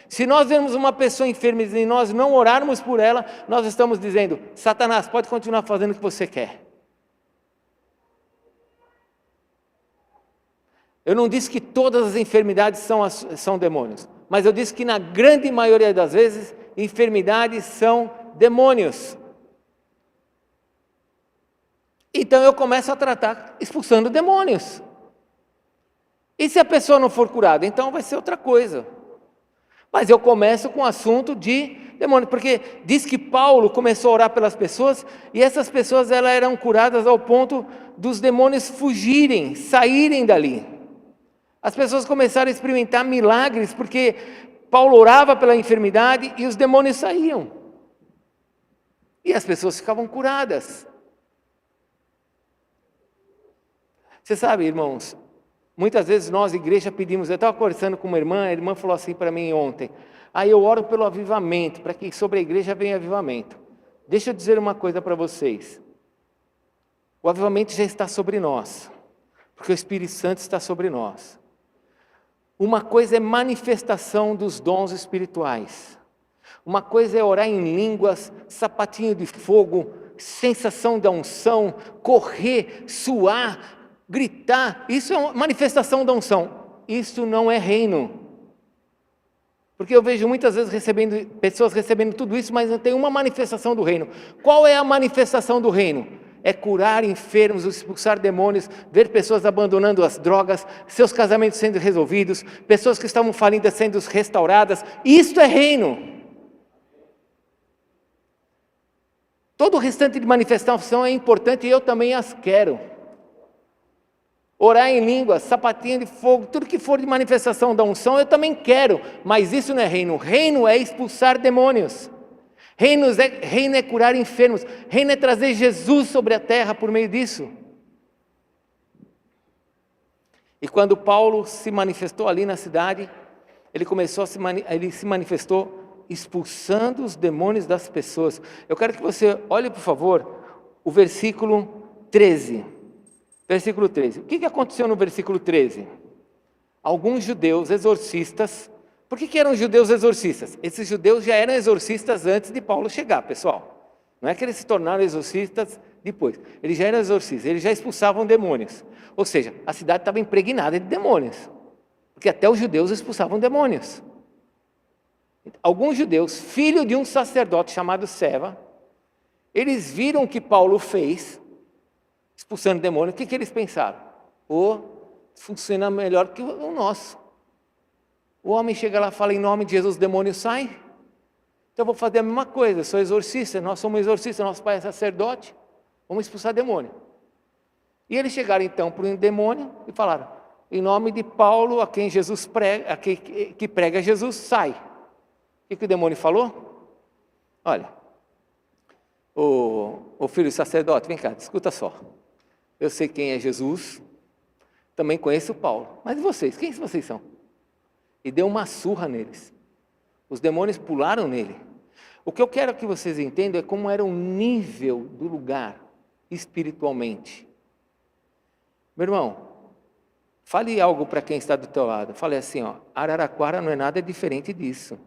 Se nós vemos uma pessoa enferma e nós não orarmos por ela, nós estamos dizendo: Satanás, pode continuar fazendo o que você quer. Eu não disse que todas as enfermidades são demônios, mas eu disse que na grande maioria das vezes, enfermidades são demônios. Então eu começo a tratar expulsando demônios. E se a pessoa não for curada, então vai ser outra coisa. Mas eu começo com o assunto de demônios, porque diz que Paulo começou a orar pelas pessoas, e essas pessoas elas eram curadas ao ponto dos demônios fugirem, saírem dali. As pessoas começaram a experimentar milagres, porque Paulo orava pela enfermidade e os demônios saíam. E as pessoas ficavam curadas. Você sabe, irmãos, muitas vezes nós, igreja, pedimos, eu estava conversando com uma irmã, a irmã falou assim para mim ontem, aí eu oro pelo avivamento, para que sobre a igreja venha avivamento. Deixa eu dizer uma coisa para vocês, o avivamento já está sobre nós, porque o Espírito Santo está sobre nós. Uma coisa é manifestação dos dons espirituais, uma coisa é orar em línguas, sapatinho de fogo, sensação da unção, correr, suar, gritar, isso é uma manifestação da unção, isso não é reino. Porque eu vejo muitas vezes pessoas recebendo tudo isso, mas não tem uma manifestação do reino. Qual é a manifestação do reino? É curar enfermos, expulsar demônios, ver pessoas abandonando as drogas, seus casamentos sendo resolvidos, pessoas que estavam falidas sendo restauradas. Isto é reino. Todo o restante de manifestação é importante e eu também as quero. Orar em línguas, sapatinho de fogo, tudo que for de manifestação da unção, eu também quero, mas isso não é reino. Reino é expulsar demônios. Reino é curar enfermos. Reino é trazer Jesus sobre a terra por meio disso. E quando Paulo se manifestou ali na cidade, ele se manifestou expulsando os demônios das pessoas. Eu quero que você olhe, por favor, o versículo 13. Versículo 13. O que aconteceu no versículo 13? Alguns judeus exorcistas. Por que eram judeus exorcistas? Esses judeus já eram exorcistas antes de Paulo chegar, pessoal. Não é que eles se tornaram exorcistas depois. Eles já eram exorcistas, eles já expulsavam demônios. Ou seja, a cidade estava impregnada de demônios. Porque até os judeus expulsavam demônios. Alguns judeus, filho de um sacerdote chamado Seva, eles viram o que Paulo fez, expulsando demônios. O que eles pensaram? Funciona melhor que o nosso. O homem chega lá e fala: em nome de Jesus, o demônio sai. Então eu vou fazer a mesma coisa, eu sou exorcista, nós somos exorcistas, nosso pai é sacerdote, vamos expulsar demônio. E eles chegaram então para um demônio e falaram: em nome de Paulo, a quem Jesus prega, que prega Jesus, sai. O que o demônio falou? Olha, o filho do sacerdote, vem cá, escuta só. Eu sei quem é Jesus, também conheço Paulo, mas vocês, quem vocês são? E deu uma surra neles. Os demônios pularam nele. O que eu quero que vocês entendam é como era o nível do lugar espiritualmente. Meu irmão, fale algo para quem está do teu lado. Fale assim, Araraquara não é nada diferente disso.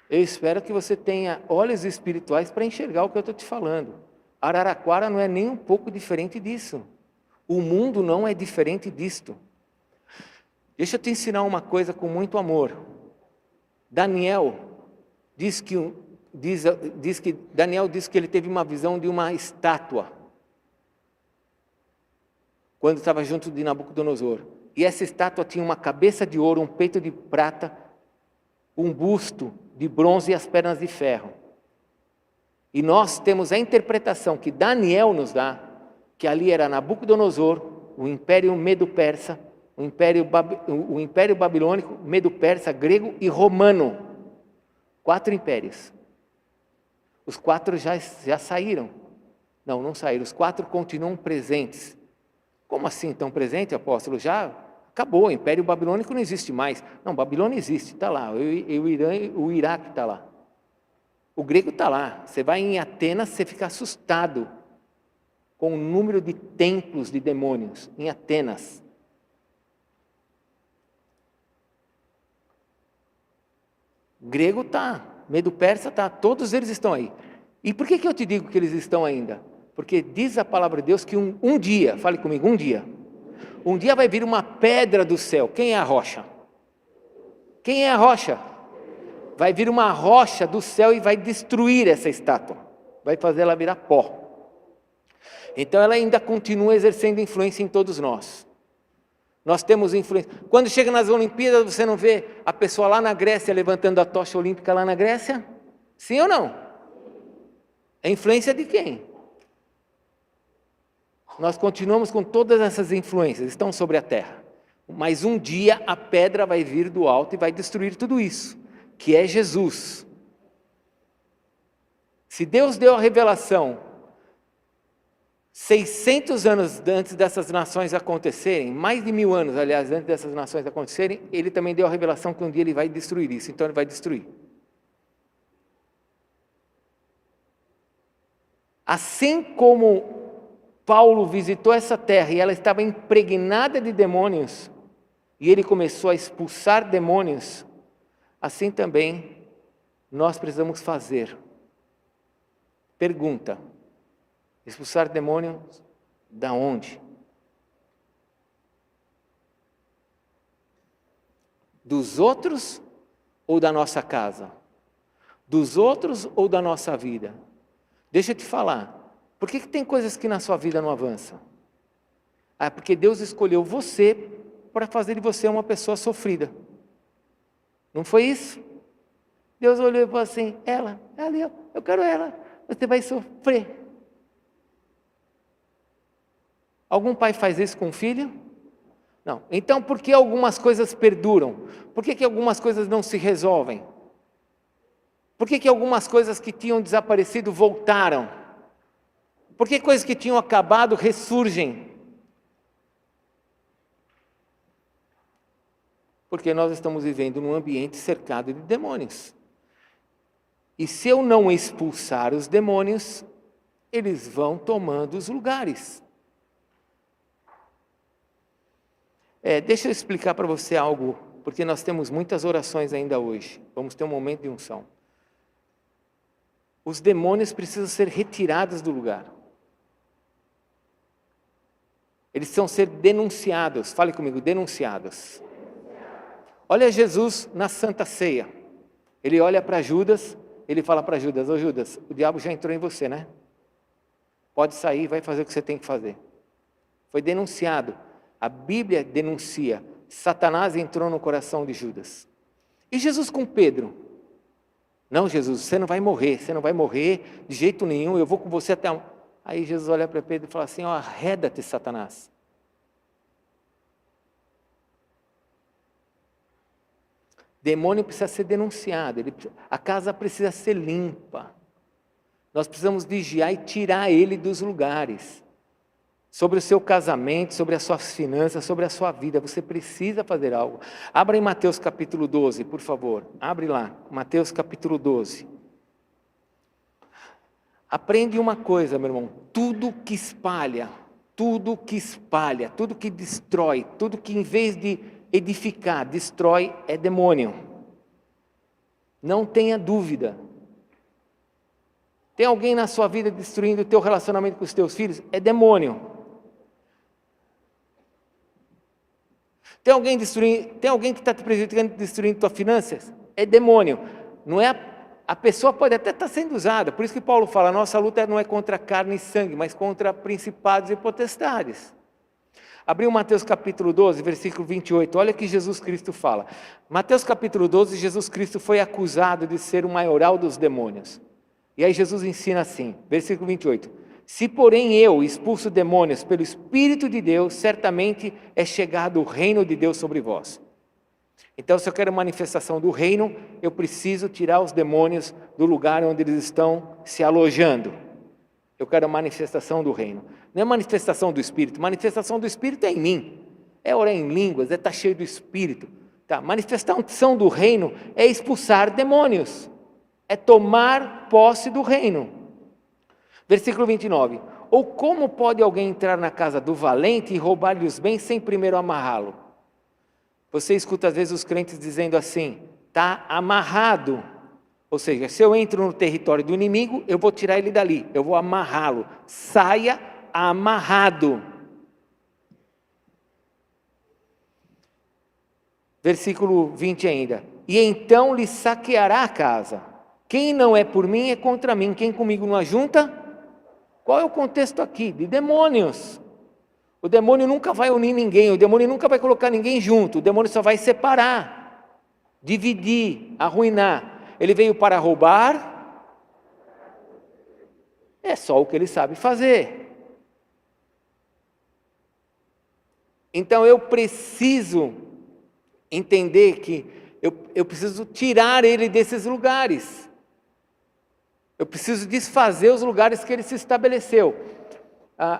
Eu espero que você tenha olhos espirituais para enxergar o que eu estou te falando. Araraquara não é nem um pouco diferente disso. O mundo não é diferente disto. Deixa eu te ensinar uma coisa com muito amor. Daniel diz que ele teve uma visão de uma estátua quando estava junto de Nabucodonosor. E essa estátua tinha uma cabeça de ouro, um peito de prata, um busto de bronze e as pernas de ferro. E nós temos a interpretação que Daniel nos dá, que ali era Nabucodonosor, o Império Medo-Persa, o Império Babilônico, Medo-Persa, grego e romano. 4 impérios. Os 4 já saíram. Não saíram. Os 4 continuam presentes. Como assim estão presentes, apóstolo? Já acabou, o Império Babilônico não existe mais. Não, Babilônia existe, está lá. O Iraque está lá. O grego está lá. Você vai em Atenas, você fica assustado com o número de templos de demônios em Atenas. Grego tá, medo-persa tá, todos eles estão aí. E por que eu te digo que eles estão ainda? Porque diz a palavra de Deus que um dia, fale comigo, um dia vai vir uma pedra do céu. Quem é a rocha? Quem é a rocha? Vai vir uma rocha do céu e vai destruir essa estátua, vai fazer ela virar pó. Então ela ainda continua exercendo influência em todos nós. Nós temos influência. Quando chega nas Olimpíadas, você não vê a pessoa lá na Grécia levantando a tocha olímpica lá na Grécia? Sim ou não? É influência de quem? Nós continuamos com todas essas influências, estão sobre a terra. Mas um dia a pedra vai vir do alto e vai destruir tudo isso, que é Jesus. Se Deus deu a revelação 600 anos antes dessas nações acontecerem, mais de 1000 anos, aliás, antes dessas nações acontecerem, Ele também deu a revelação que um dia Ele vai destruir isso, então Ele vai destruir. Assim como Paulo visitou essa terra e ela estava impregnada de demônios, e ele começou a expulsar demônios, assim também nós precisamos fazer. Pergunta: expulsar demônios da onde? Dos outros ou da nossa casa? Dos outros ou da nossa vida? Deixa eu te falar. Por que tem coisas que na sua vida não avançam? Porque Deus escolheu você para fazer de você uma pessoa sofrida. Não foi isso? Deus olhou e falou assim: ela, ali, eu quero ela, você vai sofrer. Algum pai faz isso com um filho? Não. Então por que algumas coisas perduram? Por que algumas coisas não se resolvem? Por que algumas coisas que tinham desaparecido voltaram? Por que coisas que tinham acabado ressurgem? Porque nós estamos vivendo num ambiente cercado de demônios. E se eu não expulsar os demônios, eles vão tomando os lugares. Deixa eu explicar para você algo, porque nós temos muitas orações ainda hoje. Vamos ter um momento de unção. Os demônios precisam ser retirados do lugar. Eles precisam ser denunciados. Fale comigo, denunciados. Olha Jesus na Santa Ceia. Ele olha para Judas, ele fala para Judas: ô Judas, o diabo já entrou em você, né? Pode sair, vai fazer o que você tem que fazer. Foi denunciado. A Bíblia denuncia. Satanás entrou no coração de Judas. E Jesus com Pedro? Não, Jesus, você não vai morrer de jeito nenhum, eu vou com você até... Aí Jesus olha para Pedro e fala assim: arreda-te, Satanás. Demônio precisa ser denunciado, a casa precisa ser limpa. Nós precisamos vigiar e tirar ele dos lugares. Sobre o seu casamento, sobre as suas finanças, sobre a sua vida, você precisa fazer algo. Abra em Mateus capítulo 12, por favor. Abre lá, Mateus capítulo 12. Aprende uma coisa, meu irmão: tudo que espalha, tudo que destrói, tudo que em vez de edificar, destrói, é demônio. Não tenha dúvida. Tem alguém na sua vida destruindo o teu relacionamento com os teus filhos? É demônio. Tem alguém que está te prejudicando, destruindo tuas finanças? É demônio. Não é a pessoa pode até estar sendo usada, por isso que Paulo fala: nossa luta não é contra carne e sangue, mas contra principados e potestades. Abriu Mateus capítulo 12, versículo 28, olha o que Jesus Cristo fala. Mateus capítulo 12, Jesus Cristo foi acusado de ser o maioral dos demônios. E aí Jesus ensina assim, versículo 28, se porém eu expulso demônios pelo Espírito de Deus, certamente é chegado o reino de Deus sobre vós. Então, se eu quero manifestação do reino, eu preciso tirar os demônios do lugar onde eles estão se alojando. Eu quero a manifestação do reino. Não é manifestação do Espírito. Manifestação do Espírito é em mim. É orar em línguas, é estar cheio do Espírito. Tá? Manifestação do reino é expulsar demônios. É tomar posse do reino. Versículo 29. Ou como pode alguém entrar na casa do valente e roubar-lhe os bens sem primeiro amarrá-lo? Você escuta às vezes os crentes dizendo assim, está amarrado. Ou seja, se eu entro no território do inimigo, eu vou tirar ele dali, eu vou amarrá-lo. Saia amarrado. Versículo 20 ainda. E então lhe saqueará a casa. Quem não é por mim é contra mim. Quem comigo não ajunta? Qual é o contexto aqui? De demônios. O demônio nunca vai unir ninguém, o demônio nunca vai colocar ninguém junto, o demônio só vai separar, dividir, arruinar. Ele veio para roubar, é só o que ele sabe fazer. Então eu preciso entender que eu preciso tirar ele desses lugares. Eu preciso desfazer os lugares que ele se estabeleceu.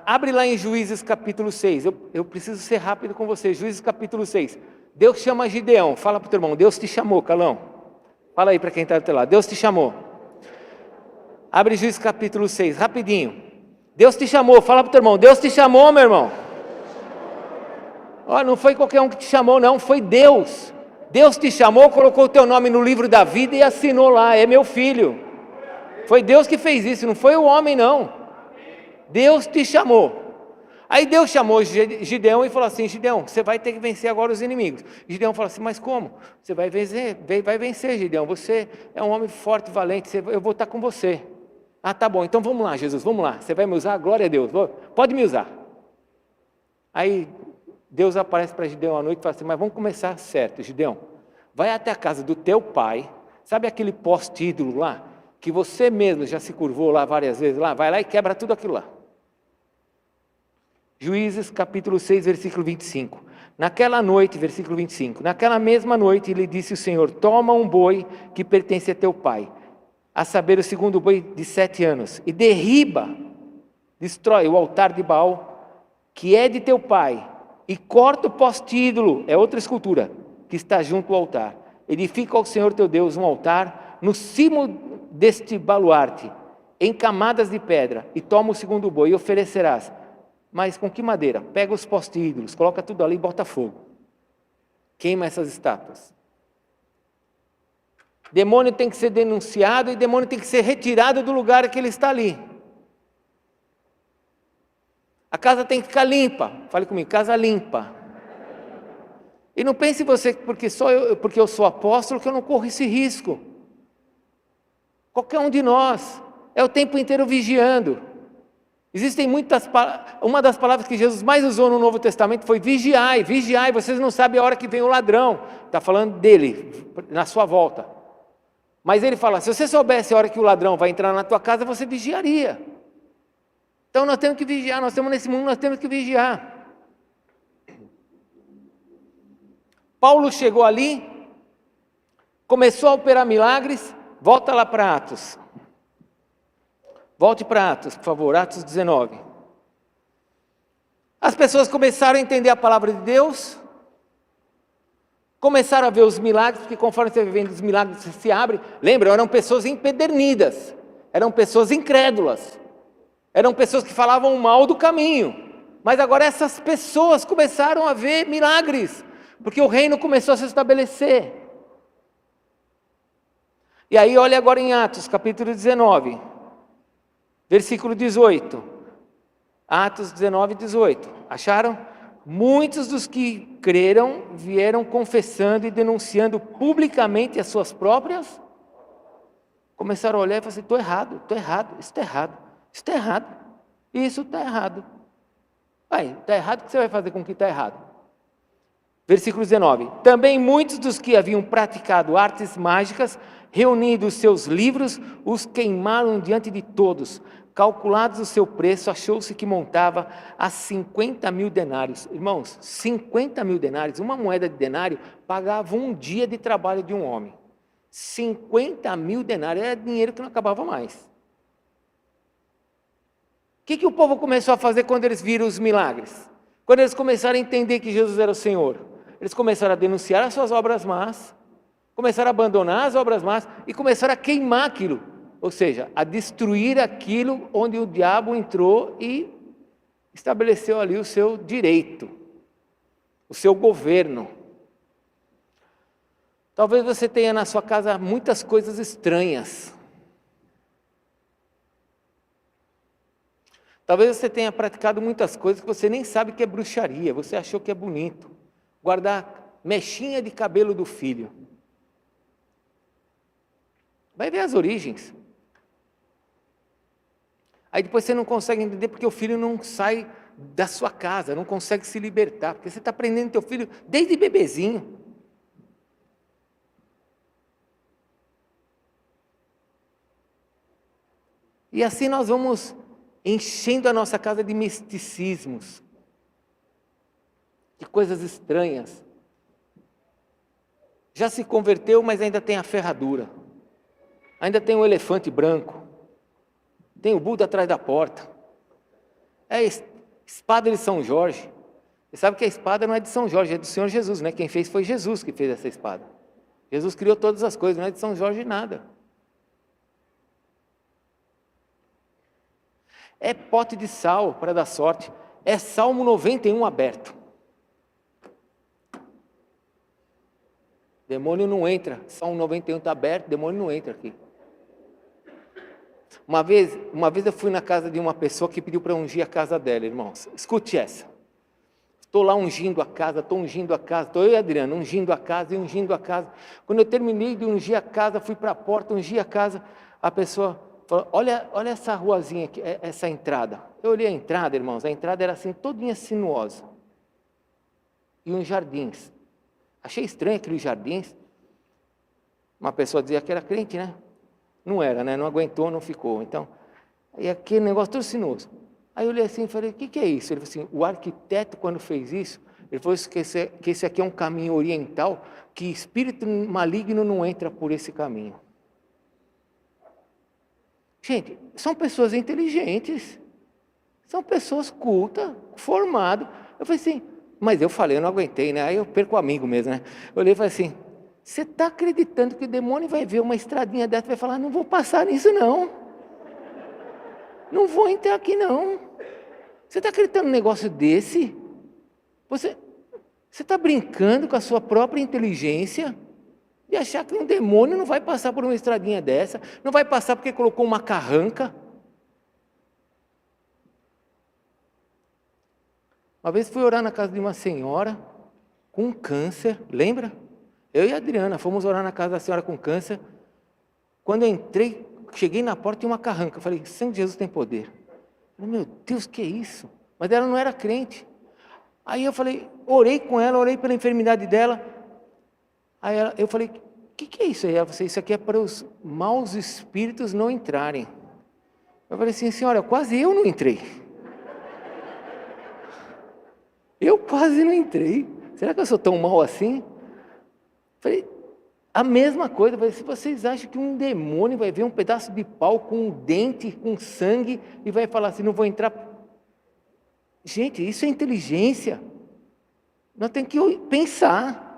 Abre lá em Juízes capítulo 6, eu preciso ser rápido com você, Juízes capítulo 6, Deus chama Gideão, fala para o teu irmão, Deus te chamou, Calão, fala aí para quem está do teu lado, Deus te chamou, abre Juízes capítulo 6, rapidinho, Deus te chamou, fala para o teu irmão, Deus te chamou, meu irmão, olha, não foi qualquer um que te chamou não, foi Deus, Deus te chamou, colocou o teu nome no livro da vida e assinou lá, é meu filho, foi Deus que fez isso, não foi o homem não. Deus te chamou. Aí Deus chamou Gideão e falou assim, Gideão, você vai ter que vencer agora os inimigos. Gideão falou assim, mas como? Você vai vencer, Gideão, você é um homem forte, valente, eu vou estar com você. Ah, tá bom, então vamos lá, Jesus, vamos lá, você vai me usar? Glória a Deus, pode me usar. Aí Deus aparece para Gideão à noite e fala assim, mas vamos começar certo, Gideão, vai até a casa do teu pai, sabe aquele poste-ídolo lá, que você mesmo já se curvou lá várias vezes, lá, vai lá e quebra tudo aquilo lá. Juízes capítulo 6, versículo 25. Naquela noite, versículo 25, naquela mesma noite lhe disse o Senhor, toma um boi que pertence a teu pai, a saber o segundo boi de 7 anos, e destrói o altar de Baal, que é de teu pai, e corta o poste ídolo, é outra escultura, que está junto ao altar. Edifica ao Senhor teu Deus um altar no cimo deste baluarte, em camadas de pedra, e toma o segundo boi e oferecerás. Mas com que madeira? Pega os postídulos, coloca tudo ali e bota fogo. Queima essas estátuas. Demônio tem que ser denunciado e demônio tem que ser retirado do lugar que ele está ali. A casa tem que ficar limpa. Fale comigo, casa limpa. E não pense você porque eu sou apóstolo que eu não corro esse risco. Qualquer um de nós é o tempo inteiro vigiando. Existem uma das palavras que Jesus mais usou no Novo Testamento foi vigiai, vigiai, vocês não sabem a hora que vem o ladrão, está falando dele, na sua volta, mas ele fala, se você soubesse a hora que o ladrão vai entrar na tua casa, você vigiaria. Então nós temos que vigiar, nós estamos nesse mundo, nós temos que vigiar. Paulo chegou ali, começou a operar milagres, volta lá para Atos. Volte para Atos, por favor, Atos 19. As pessoas começaram a entender a palavra de Deus, começaram a ver os milagres, porque conforme você vai vendo os milagres, você se abre. Lembra, eram pessoas empedernidas, eram pessoas incrédulas, eram pessoas que falavam mal do caminho. Mas agora essas pessoas começaram a ver milagres, porque o reino começou a se estabelecer. E aí, olha agora em Atos, capítulo 19. Versículo 18, Atos 19, 18, acharam? Muitos dos que creram vieram confessando e denunciando publicamente as suas próprias, começaram a olhar e falaram assim, estou errado, isso está errado, isso está errado, isso está errado. Está errado, o que você vai fazer com o que está errado? Versículo 19, também muitos dos que haviam praticado artes mágicas, reunindo os seus livros, os queimaram diante de todos. Calculados o seu preço, achou-se que montava a 50.000 denários. Irmãos, 50.000 denários, uma moeda de denário, pagava um dia de trabalho de um homem. 50.000 denários, era dinheiro que não acabava mais. O que o povo começou a fazer quando eles viram os milagres? Quando eles começaram a entender que Jesus era o Senhor? Eles começaram a denunciar as suas obras más, começaram a abandonar as obras más e começaram a queimar aquilo. ou seja, a destruir aquilo onde o diabo entrou e estabeleceu ali o seu direito, o seu governo. Talvez você tenha na sua casa muitas coisas estranhas. Talvez você tenha praticado muitas coisas que você nem sabe que é bruxaria, você achou que é bonito. Guardar mechinha de cabelo do filho. Vai ver as origens. Aí depois você não consegue entender porque o filho não sai da sua casa, não consegue se libertar, porque você está prendendo teu filho desde bebezinho. E assim nós vamos enchendo a nossa casa de misticismos, de coisas estranhas. Já se converteu, mas ainda tem a ferradura. Ainda tem o elefante branco. Tem o Buda atrás da porta. É espada de São Jorge. Você sabe que a espada não é de São Jorge, é do Senhor Jesus, né? Quem fez foi Jesus que fez essa espada. Jesus criou todas as coisas, não é de São Jorge nada. É pote de sal para dar sorte. É Salmo 91 aberto. Demônio não entra. Salmo 91 está aberto, demônio não entra aqui. Uma vez eu fui na casa de uma pessoa que pediu para ungir a casa dela, irmãos. Escute essa. Estou lá ungindo a casa, estou eu e a Adriana ungindo a casa e ungindo a casa. Quando eu terminei de ungir a casa, fui para a porta, ungi a casa, a pessoa falou, olha essa ruazinha aqui, essa entrada. Eu olhei a entrada, irmãos, a entrada era assim, todinha sinuosa. E uns jardins. Achei estranho aqueles jardins. Uma pessoa dizia que era crente, né? Não era, né? Não aguentou, não ficou. Então, aí aquele negócio todo sinuoso. Aí eu olhei assim e falei, o que é isso? Ele falou assim, o arquiteto quando fez isso, ele falou que esse aqui é um caminho oriental, que espírito maligno não entra por esse caminho. Gente, são pessoas inteligentes, são pessoas cultas, formadas. Eu falei assim, mas eu falei, eu não aguentei, né? Aí eu perco o amigo mesmo, né? Eu olhei e falei assim, você está acreditando que o demônio vai ver uma estradinha dessa e vai falar, não vou passar nisso não. Não vou entrar aqui não. Você está acreditando num negócio desse? Você está brincando com a sua própria inteligência de achar que um demônio não vai passar por uma estradinha dessa, não vai passar porque colocou uma carranca. Uma vez fui orar na casa de uma senhora com câncer, lembra? Eu e a Adriana fomos orar na casa da senhora com câncer. Quando eu entrei, cheguei na porta e uma carranca. Eu falei, sangue de Jesus tem poder. Eu falei, meu Deus, que é isso? Mas ela não era crente. Aí eu falei, orei com ela, orei pela enfermidade dela. Aí eu falei, o que é isso aí? Ela falou, isso aqui é para os maus espíritos não entrarem. Eu falei assim, senhora, quase eu não entrei. Eu quase não entrei. Será que eu sou tão mal assim? Falei, a mesma coisa. Falei, se vocês acham que um demônio vai ver um pedaço de pau com um dente, com sangue, e vai falar assim, não vou entrar. Gente, isso é inteligência. Nós temos que pensar.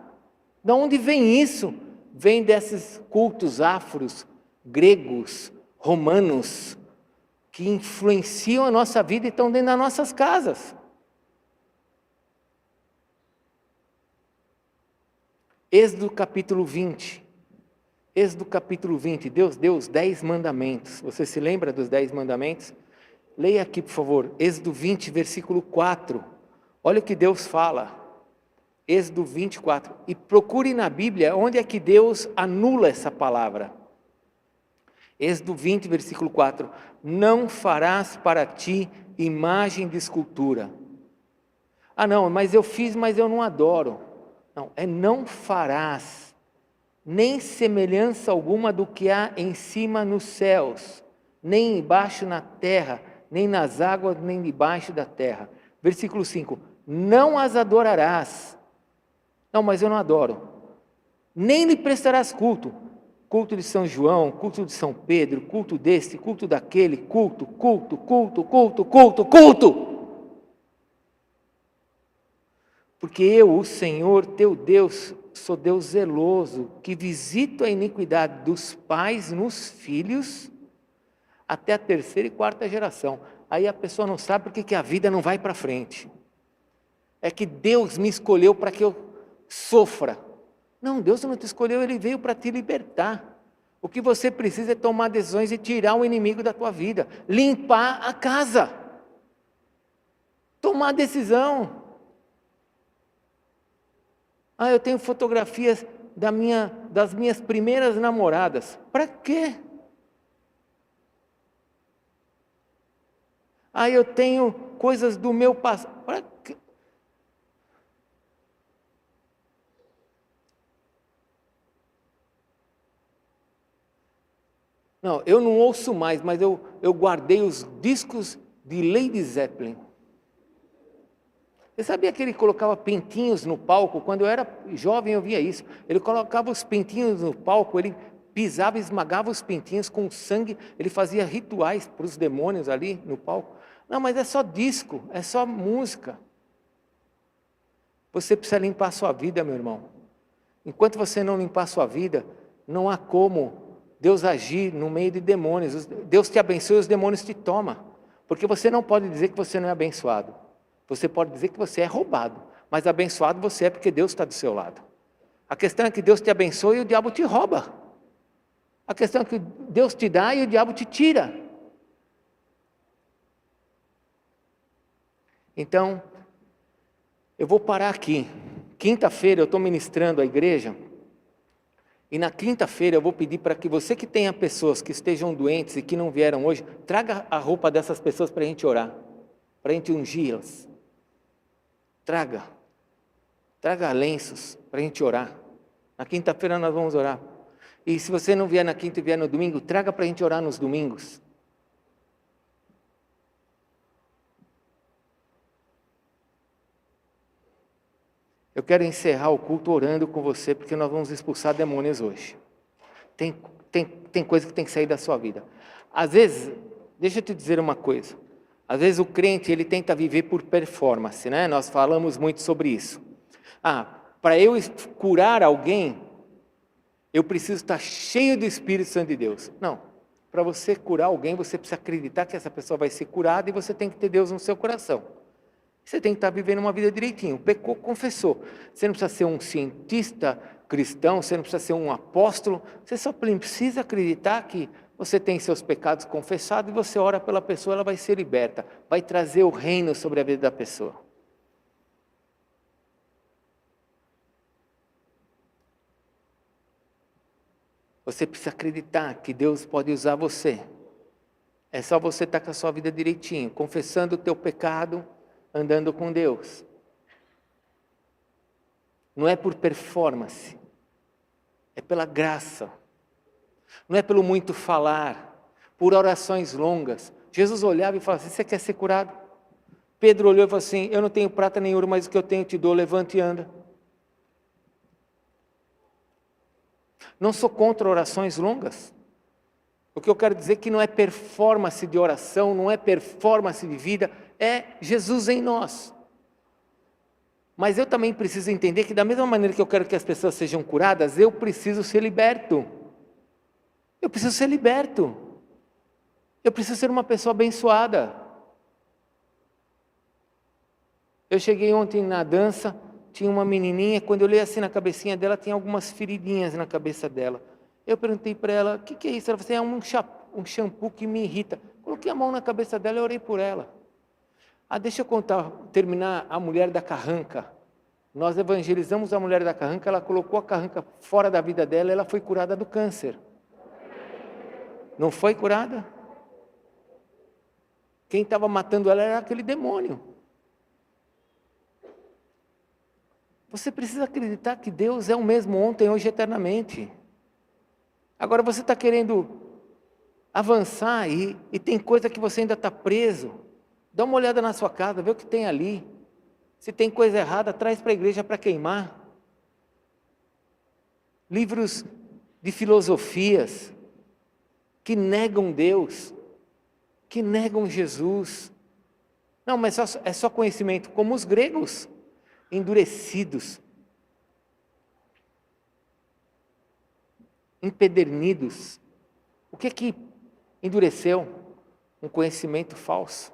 De onde vem isso? Vem desses cultos afros, gregos, romanos, que influenciam a nossa vida e estão dentro das nossas casas. Êxodo capítulo 20. Êxodo capítulo 20. Deus deu os 10 mandamentos. Você se lembra dos 10 mandamentos? Leia aqui, por favor. Êxodo 20, versículo 4. Olha o que Deus fala. Êxodo 24. E procure na Bíblia onde é que Deus anula essa palavra. Êxodo 20, versículo 4. Não farás para ti imagem de escultura. Ah não, mas eu fiz, mas eu não adoro. Não, não farás, nem semelhança alguma do que há em cima nos céus, nem embaixo na terra, nem nas águas, nem debaixo da terra. Versículo 5, não as adorarás. Não, mas eu não adoro. Nem lhe prestarás culto. Culto de São João, culto de São Pedro, culto desse, culto daquele, culto. Porque eu, o Senhor, teu Deus, sou Deus zeloso, que visito a iniquidade dos pais nos filhos até a terceira e quarta geração. Aí a pessoa não sabe porque que a vida não vai para frente. É que Deus me escolheu para que eu sofra. Não, Deus não te escolheu, Ele veio para te libertar. O que você precisa é tomar decisões e tirar o inimigo da tua vida. Limpar a casa. Tomar decisão. Eu tenho fotografias das minhas primeiras namoradas. Para quê? Eu tenho coisas do meu passado. Para quê? Não, eu não ouço mais, mas eu guardei os discos de Led Zeppelin. Você sabia que ele colocava pintinhos no palco? Quando eu era jovem eu via isso. Ele colocava os pintinhos no palco, ele pisava e esmagava os pintinhos com sangue. Ele fazia rituais para os demônios ali no palco. Não, mas é só disco, é só música. Você precisa limpar a sua vida, meu irmão. Enquanto você não limpar a sua vida, não há como Deus agir no meio de demônios. Deus te abençoa e os demônios te tomam. Porque você não pode dizer que você não é abençoado. Você pode dizer que você é roubado. Mas abençoado você é porque Deus está do seu lado. A questão é que Deus te abençoa e o diabo te rouba. A questão é que Deus te dá e o diabo te tira. Então, eu vou parar aqui. Quinta-feira eu estou ministrando a igreja. E na quinta-feira eu vou pedir para que você que tenha pessoas que estejam doentes e que não vieram hoje, traga a roupa dessas pessoas para a gente orar, para a gente ungí-las. Traga lenços para a gente orar. Na quinta-feira nós vamos orar. E se você não vier na quinta e vier no domingo, traga para a gente orar nos domingos. Eu quero encerrar o culto orando com você, porque nós vamos expulsar demônios hoje. Tem coisa que tem que sair da sua vida. Às vezes, deixa eu te dizer uma coisa. Às vezes o crente, ele tenta viver por performance, né? Nós falamos muito sobre isso. Para eu curar alguém, eu preciso estar cheio do Espírito Santo de Deus. Não. Para você curar alguém, você precisa acreditar que essa pessoa vai ser curada e você tem que ter Deus no seu coração. Você tem que estar vivendo uma vida direitinho. Pecou, confessou. Você não precisa ser um cientista cristão, você não precisa ser um apóstolo. Você só precisa acreditar que você tem seus pecados confessados e você ora pela pessoa, ela vai ser liberta. Vai trazer o reino sobre a vida da pessoa. Você precisa acreditar que Deus pode usar você. É só você estar com a sua vida direitinho, confessando o teu pecado, andando com Deus. Não é por performance, é pela graça. Não é pelo muito falar, por orações longas. Jesus olhava e falava assim: você quer ser curado? Pedro olhou e falou assim: eu não tenho prata nem ouro, mas o que eu tenho te dou, levanta e anda. Não sou contra orações longas. O que eu quero dizer é que não é performance de oração, não é performance de vida, é Jesus em nós. Mas eu também preciso entender que da mesma maneira que eu quero que as pessoas sejam curadas, eu preciso ser liberto. Eu preciso ser liberto. Eu preciso ser uma pessoa abençoada. Eu cheguei ontem na dança, tinha uma menininha, quando eu olhei assim na cabecinha dela, tinha algumas feridinhas na cabeça dela. Eu perguntei para ela: o que é isso? Ela falou assim: é um shampoo que me irrita. Coloquei a mão na cabeça dela e orei por ela. Deixa eu terminar a mulher da carranca. Nós evangelizamos a mulher da carranca, ela colocou a carranca fora da vida dela, ela foi curada do câncer. Não foi curada? Quem estava matando ela era aquele demônio. Você precisa acreditar que Deus é o mesmo ontem, hoje e eternamente. Agora você está querendo avançar e tem coisa que você ainda está preso. Dá uma olhada na sua casa, vê o que tem ali. Se tem coisa errada, traz para a igreja para queimar. Livros de filosofias que negam Deus, que negam Jesus. Não, mas é só conhecimento, como os gregos, endurecidos, empedernidos. O que endureceu? um conhecimento falso,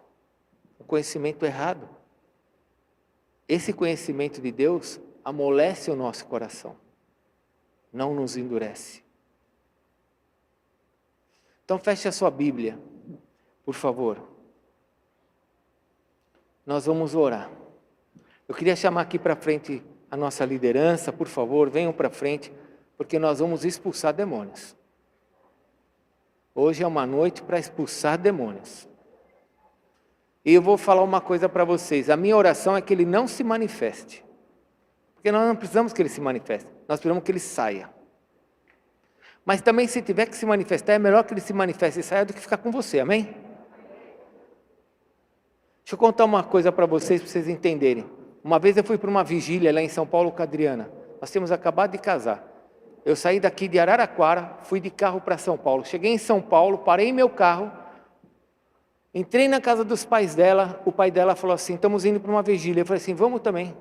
um conhecimento errado. Esse conhecimento de Deus amolece o nosso coração, não nos endurece. Então feche a sua Bíblia, por favor. Nós vamos orar. Eu queria chamar aqui para frente a nossa liderança, por favor, venham para frente, porque nós vamos expulsar demônios. Hoje é uma noite para expulsar demônios. E eu vou falar uma coisa para vocês, a minha oração é que ele não se manifeste. Porque nós não precisamos que ele se manifeste, nós precisamos que ele saia. Mas também se tiver que se manifestar, é melhor que ele se manifeste e saia do que ficar com você, amém? Deixa eu contar uma coisa para vocês entenderem. Uma vez eu fui para uma vigília lá em São Paulo com a Adriana. Nós tínhamos acabado de casar. Eu saí daqui de Araraquara, fui de carro para São Paulo. Cheguei em São Paulo, parei meu carro, entrei na casa dos pais dela. O pai dela falou assim, estamos indo para uma vigília. Eu falei assim, vamos também.